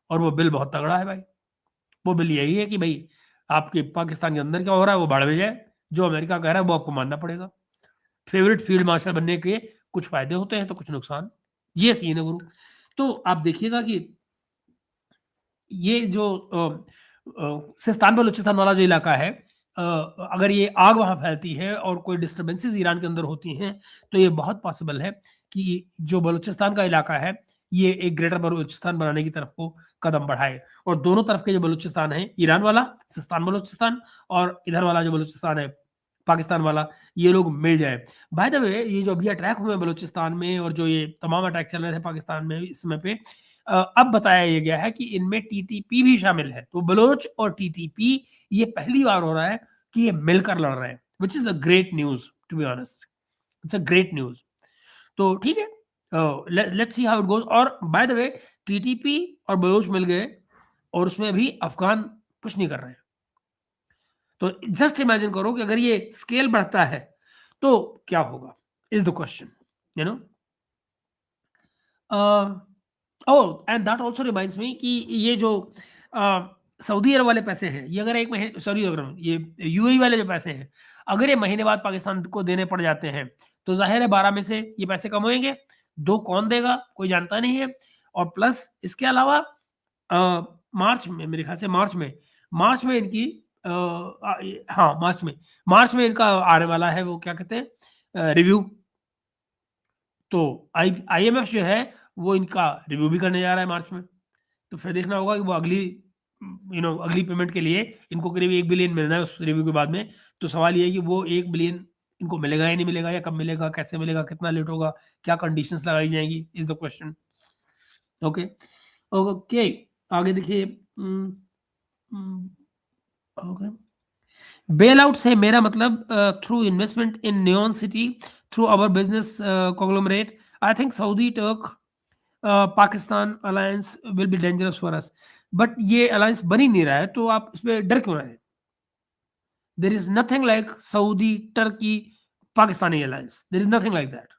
और वो बिल बहुत तगड़ा है भाई। वो बिल यही है कि भाई आपके पाकिस्तान के अंदर क्या हो रहा है वो बाढ़ में जाए, जो अमेरिका कह रहा है वो आपको मानना पड़ेगा। फेवरेट फील्ड मार्शल बनने के कुछ फायदे होते हैं तो कुछ नुकसान। ये सीन है गुरु। तो आप देखिएगा कि ये जो सिस्तान बलूचिस्तान वाला जो इलाका है, अगर ये आग वहां फैलती है और कोई डिस्टर्बेंसेस ईरान के अंदर होती हैं, तो ये बहुत पॉसिबल है कि जो बलूचिस्तान का इलाका है, ये एक ग्रेटर बलूचिस्तान बनाने की तरफ को कदम बढ़ाए, और दोनों तरफ के जो बलूचिस्तान है, ईरान वाला सिस्तान बलूचिस्तान और इधर वाला जो बलूचिस्तान है पाकिस्तान वाला, ये लोग मिल जाए। बाय द वे, ये जो अभी अटैक हुए बलूचिस्तान में और जो ये तमाम अटैक चल रहे थे पाकिस्तान में इस समय पे, अब बताया ये गया है कि इनमें टीटीपी भी शामिल है। तो बलोच और टीटीपी, ये पहली बार हो रहा है कि ये मिलकर लड़ रहे हैं, which is a great news, to be honest. It's a great news. तो ठीक है, let's see how it goes. और बाय द वे, टीटीपी और बलोच मिल गए और उसमें अभी अफगान कुछ नहीं कर रहे हैं। तो जस्ट इमेजिन करो कि अगर ये स्केल बढ़ता है तो क्या होगा, is the question, you know. Oh, and that also reminds me कि ये जो सऊदी अरब वाले पैसे हैं, ये अगर एक महीने, सॉरी, अगर ये यूएई वाले जो पैसे हैं, अगर ये महीने बाद पाकिस्तान को देने पड़ जाते हैं, तो जाहिर है 12 में से ये पैसे कम होंगे। 2 कौन देगा कोई जानता नहीं है। और प्लस इसके अलावा मार्च में, मेरे ख्याल से मार्च में इनकी हाँ, मार्च में इनका आने वाला है, वो क्या कहते हैं, रिव्यू। तो आईएमएफ जो है वो इनका रिव्यू भी करने जा रहा है मार्च में। तो फिर देखना होगा कि वो अगली पेमेंट के लिए इनको करीब 1 बिलियन मिलना है उस रिव्यू के बाद में। तो सवाल ये है कि वो 1 बिलियन इनको मिलेगा या नहीं मिलेगा, या कब मिलेगा, कैसे मिलेगा, कितना लेट होगा, क्या कंडीशंस लगाई जाएंगी, is the question. Okay, okay, आगे देखिए। ओके, बेल आउट से मेरा मतलब through investment in Neom city through our business conglomerate, I think Saudi Turk Pakistan alliance will be dangerous for us. But ये अलायंस बन ही नहीं रहा है, तो आप इस पे डर क्यों रहे हैं? There is nothing like Saudi Turkey Pakistani alliance, there is nothing like that.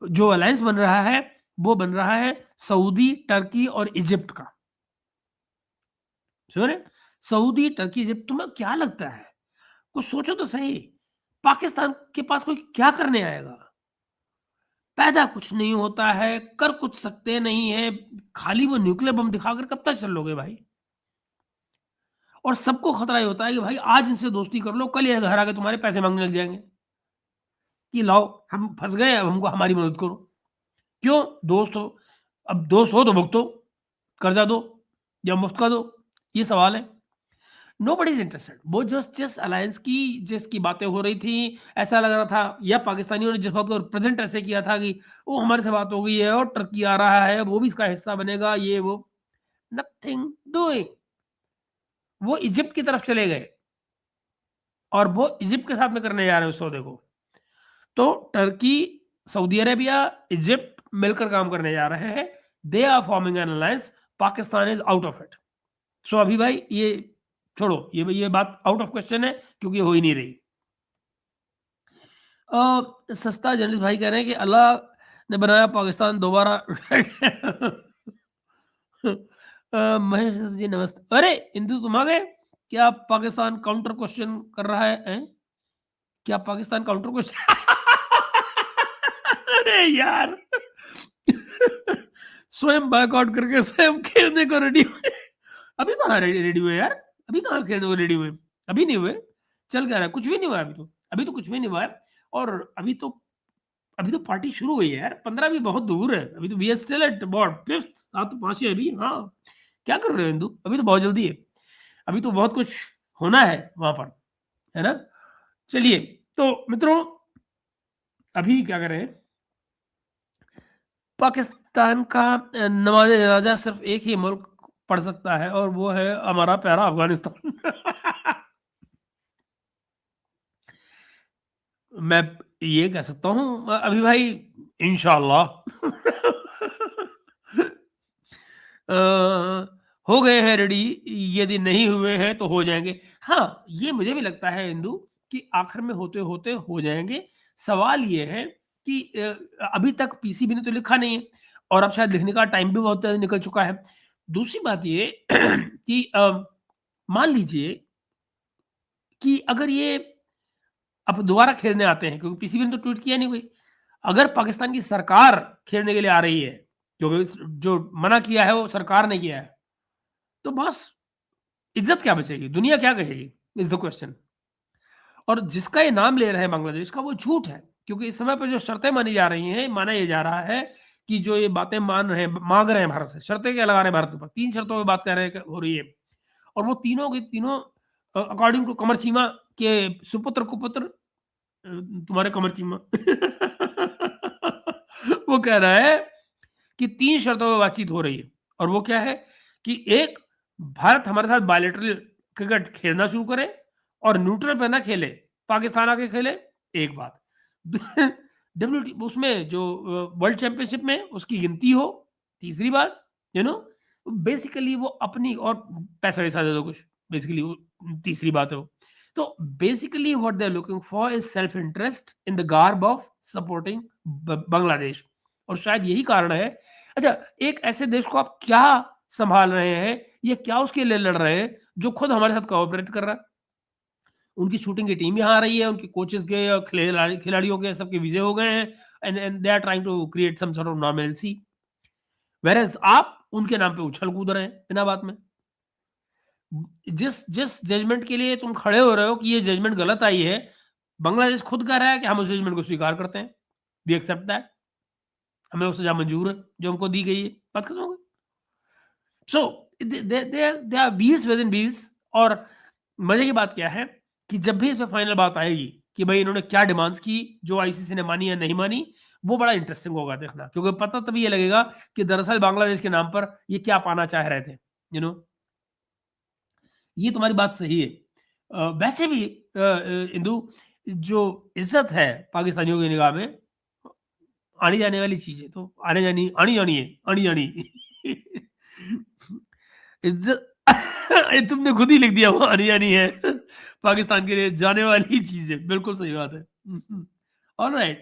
जो अलायंस बन रहा है वो बन रहा है सऊदी, टर्की और इजिप्ट का। सुन रहे? Saudi, Turkey, Egypt. तुम्हें क्या लगता है? कुछ सोचो तो सही। पाकिस्तान के पास कोई क्या करने आएगा? पैदा कुछ नहीं होता है, कर कुछ सकते नहीं है, खाली वो न्यूक्लियर बम दिखाकर कब तक चलोगे भाई? और सबको खतरा ये होता है कि भाई आज इनसे दोस्ती कर लो, कल ये घर आके तुम्हारे पैसे मांगने लग जाएंगे कि लाओ हम फंस गए, अब हमको हमारी मदद करो। क्यों? दोस्त हो। अब दोस्त हो तो भुगतो, कर्जा दो या मुफ्त का दो, ये सवाल है। Nobody is interested. वो जस्ट अलायंस की जिसकी बातें हो रही थी, ऐसा लग रहा था, या पाकिस्तानियों ने जिस वक्त प्रेजेंट ऐसे किया था कि वो हमारे से बात हो गई है और टर्की आ रहा है, वो भी इसका हिस्सा बनेगा, ये वो। Nothing doing. वो इजिप्ट की तरफ चले गए और वो इजिप्ट के साथ में करने जा रहे हैं उस सौदे को। तो टर्की, सऊदी अरेबिया, इजिप्ट मिलकर काम करने जा रहे हैं। They are forming an alliance, Pakistan is out of it. So अभी भाई ये छोड़ो, ये बात आउट ऑफ क्वेश्चन है, क्योंकि हो ही नहीं रही। सस्ता जर्नलिस्ट भाई कह रहे हैं कि अल्लाह ने बनाया पाकिस्तान दोबारा महेश जी नमस्ते। अरे इंदु तुम आ गए? क्या पाकिस्तान काउंटर क्वेश्चन कर रहा है? हैं? क्या पाकिस्तान काउंटर क्वेश्चन अरे यार स्वयं बायकॉट करके स्वयं खेलने को रेडी हुए। अभी कहाँ रेडी रेडी हुए यार? अभी कहाँ खेलने को रेडी हुए? अभी नहीं हुए। चल क्या रहा है? कुछ भी नहीं हुआ अभी तो। अभी तो कुछ भी नहीं हुआ है। और अभी तो पार्टी शुरू हुई है यार। 15 भी बहुत दूर है। अभी तो we are still at what 5th, आप तो 5 ही है अभी। हाँ, क्या कर रहे हो इंदु? अभी तो बहुत जल्दी है। अभी तो बहुत कुछ होना है वहां पर, है ना? चलिए, तो मित्रों अभी क्या करें? पाकिस्तान का नवाज़ जनाज़ा सिर्फ एक ही मुल्क पढ़ सकता है और वो है हमारा प्यारा अफ़गानिस्तान। मैं ये कह सकता हूँ अभी भाई इंशाअल्लाह अ, हो गए हैं रेडी, यदि नहीं हुए हैं तो हो जाएँगे। हाँ, ये मुझे भी लगता है इंदु कि आखिर में होते-होते हो जाएँगे। सवाल ये है कि अभी तक पीसीबी ने तो लिखा नहीं है और अब शायद लिखने का टाइम भी बहुत निकल चुका है। दूसरी बात ये कि मान लीजिए कि अगर ये अब दोबारा खेलने आते हैं क्योंकि पीसीबी ने तो ट्वीट किया नहीं कोई। अगर पाकिस्तान की सरकार खेलने के लिए आ रही है, क्योंकि जो मना किया है वो सरकार ने किया है, तो बस इज्जत क्या बचेगी? दुनिया क्या कहेगी? Is the question. और जिसका ये नाम ले रहे हैं बांग्लादेश का वो झूठ है, क्योंकि इस समय पर जो शर्तें मानी जा रही हैं, माना ये जा रहा है कि जो ये बातें माँग रहे हैं भारत से, शर्तें क्या लगा रहे हैं भारत के ऊपर? 3 शर्तों पे बात कर रहे हैं हो रही है और वो तीनों की तीनों अकॉर्डिंग टू कमर चीमा के सुपुत्र-कुपुत्र तुम्हारे कमर चीमा वो कह रहा है कि 3 शर्तों पे बातचीत हो रही है और वो क्या है कि एक, भारत हमारे साथ बायलैटरल क्रिकेट खेलना शुरू करे और न्यूट्रल पे ना खेले, पाकिस्तान आके खेले, एक बात। डब्ल्यूटी उसमें जो वर्ल्ड चैंपियनशिप में उसकी गिनती हो, तीसरी बात, यू नो बेसिकली वो अपनी और पैसा-वैसा दे दो कुछ, बेसिकली वो तीसरी बात है वो। तो basically what they are looking for is self interest in the garb of supporting Bangladesh और शायद यही कारण है। अच्छा, एक ऐसे देश को आप क्या संभाल रहे हैं, ये क्या उसके लिए लड़ रहे हैं जो खुद हमारे साथ कोऑपरेट कर रहा है? उनकी शूटिंग की टीम यहाँ आ रही है, उनके कोचेस के और खिलाड़ियों के सबके वीजे हो गए हैं and they are trying to create some sort of normalcy, whereas आप उनके नाम पे उछल कूद रहे हैं बिना बात में। जिस जिस जजमेंट के लिए तुम खड़े हो रहे हो कि ये जजमेंट गलत आई है, बांग्लादेश खुद कह रहा है कि हम उस जजमेंट को स्वीकार करते हैं। वी एक्सेप्ट दैट, हमें वो सजा मंजूर है जो हमको दी गई है। बात खत्म हो गई। So they are wheels within wheels. और मजे की बात क्या है कि जब भी इसमें फाइनल बात आएगी कि भाई इन्होंने क्या डिमांड्स की जो आईसीसी ने मानी या नहीं मानी, वो बड़ा इंटरेस्टिंग होगा देखना, क्योंकि पता तभी ये लगेगा कि दरअसल बांग्लादेश के नाम पर ये क्या पाना चाह रहे थे। यू नो ये तुम्हारी बात सही है। वैसे भी इंदु, जो इज्जत है पाकिस्तानियों की निगाह में आनी जाने वाली चीज है, तो आने जानी आनी जानी है, आनी जानी इज्जत ये तुमने खुद ही लिख दिया, वो आनी जानी है पाकिस्तान के लिए जाने वाली चीज है। बिल्कुल सही बात है। ऑलराइट।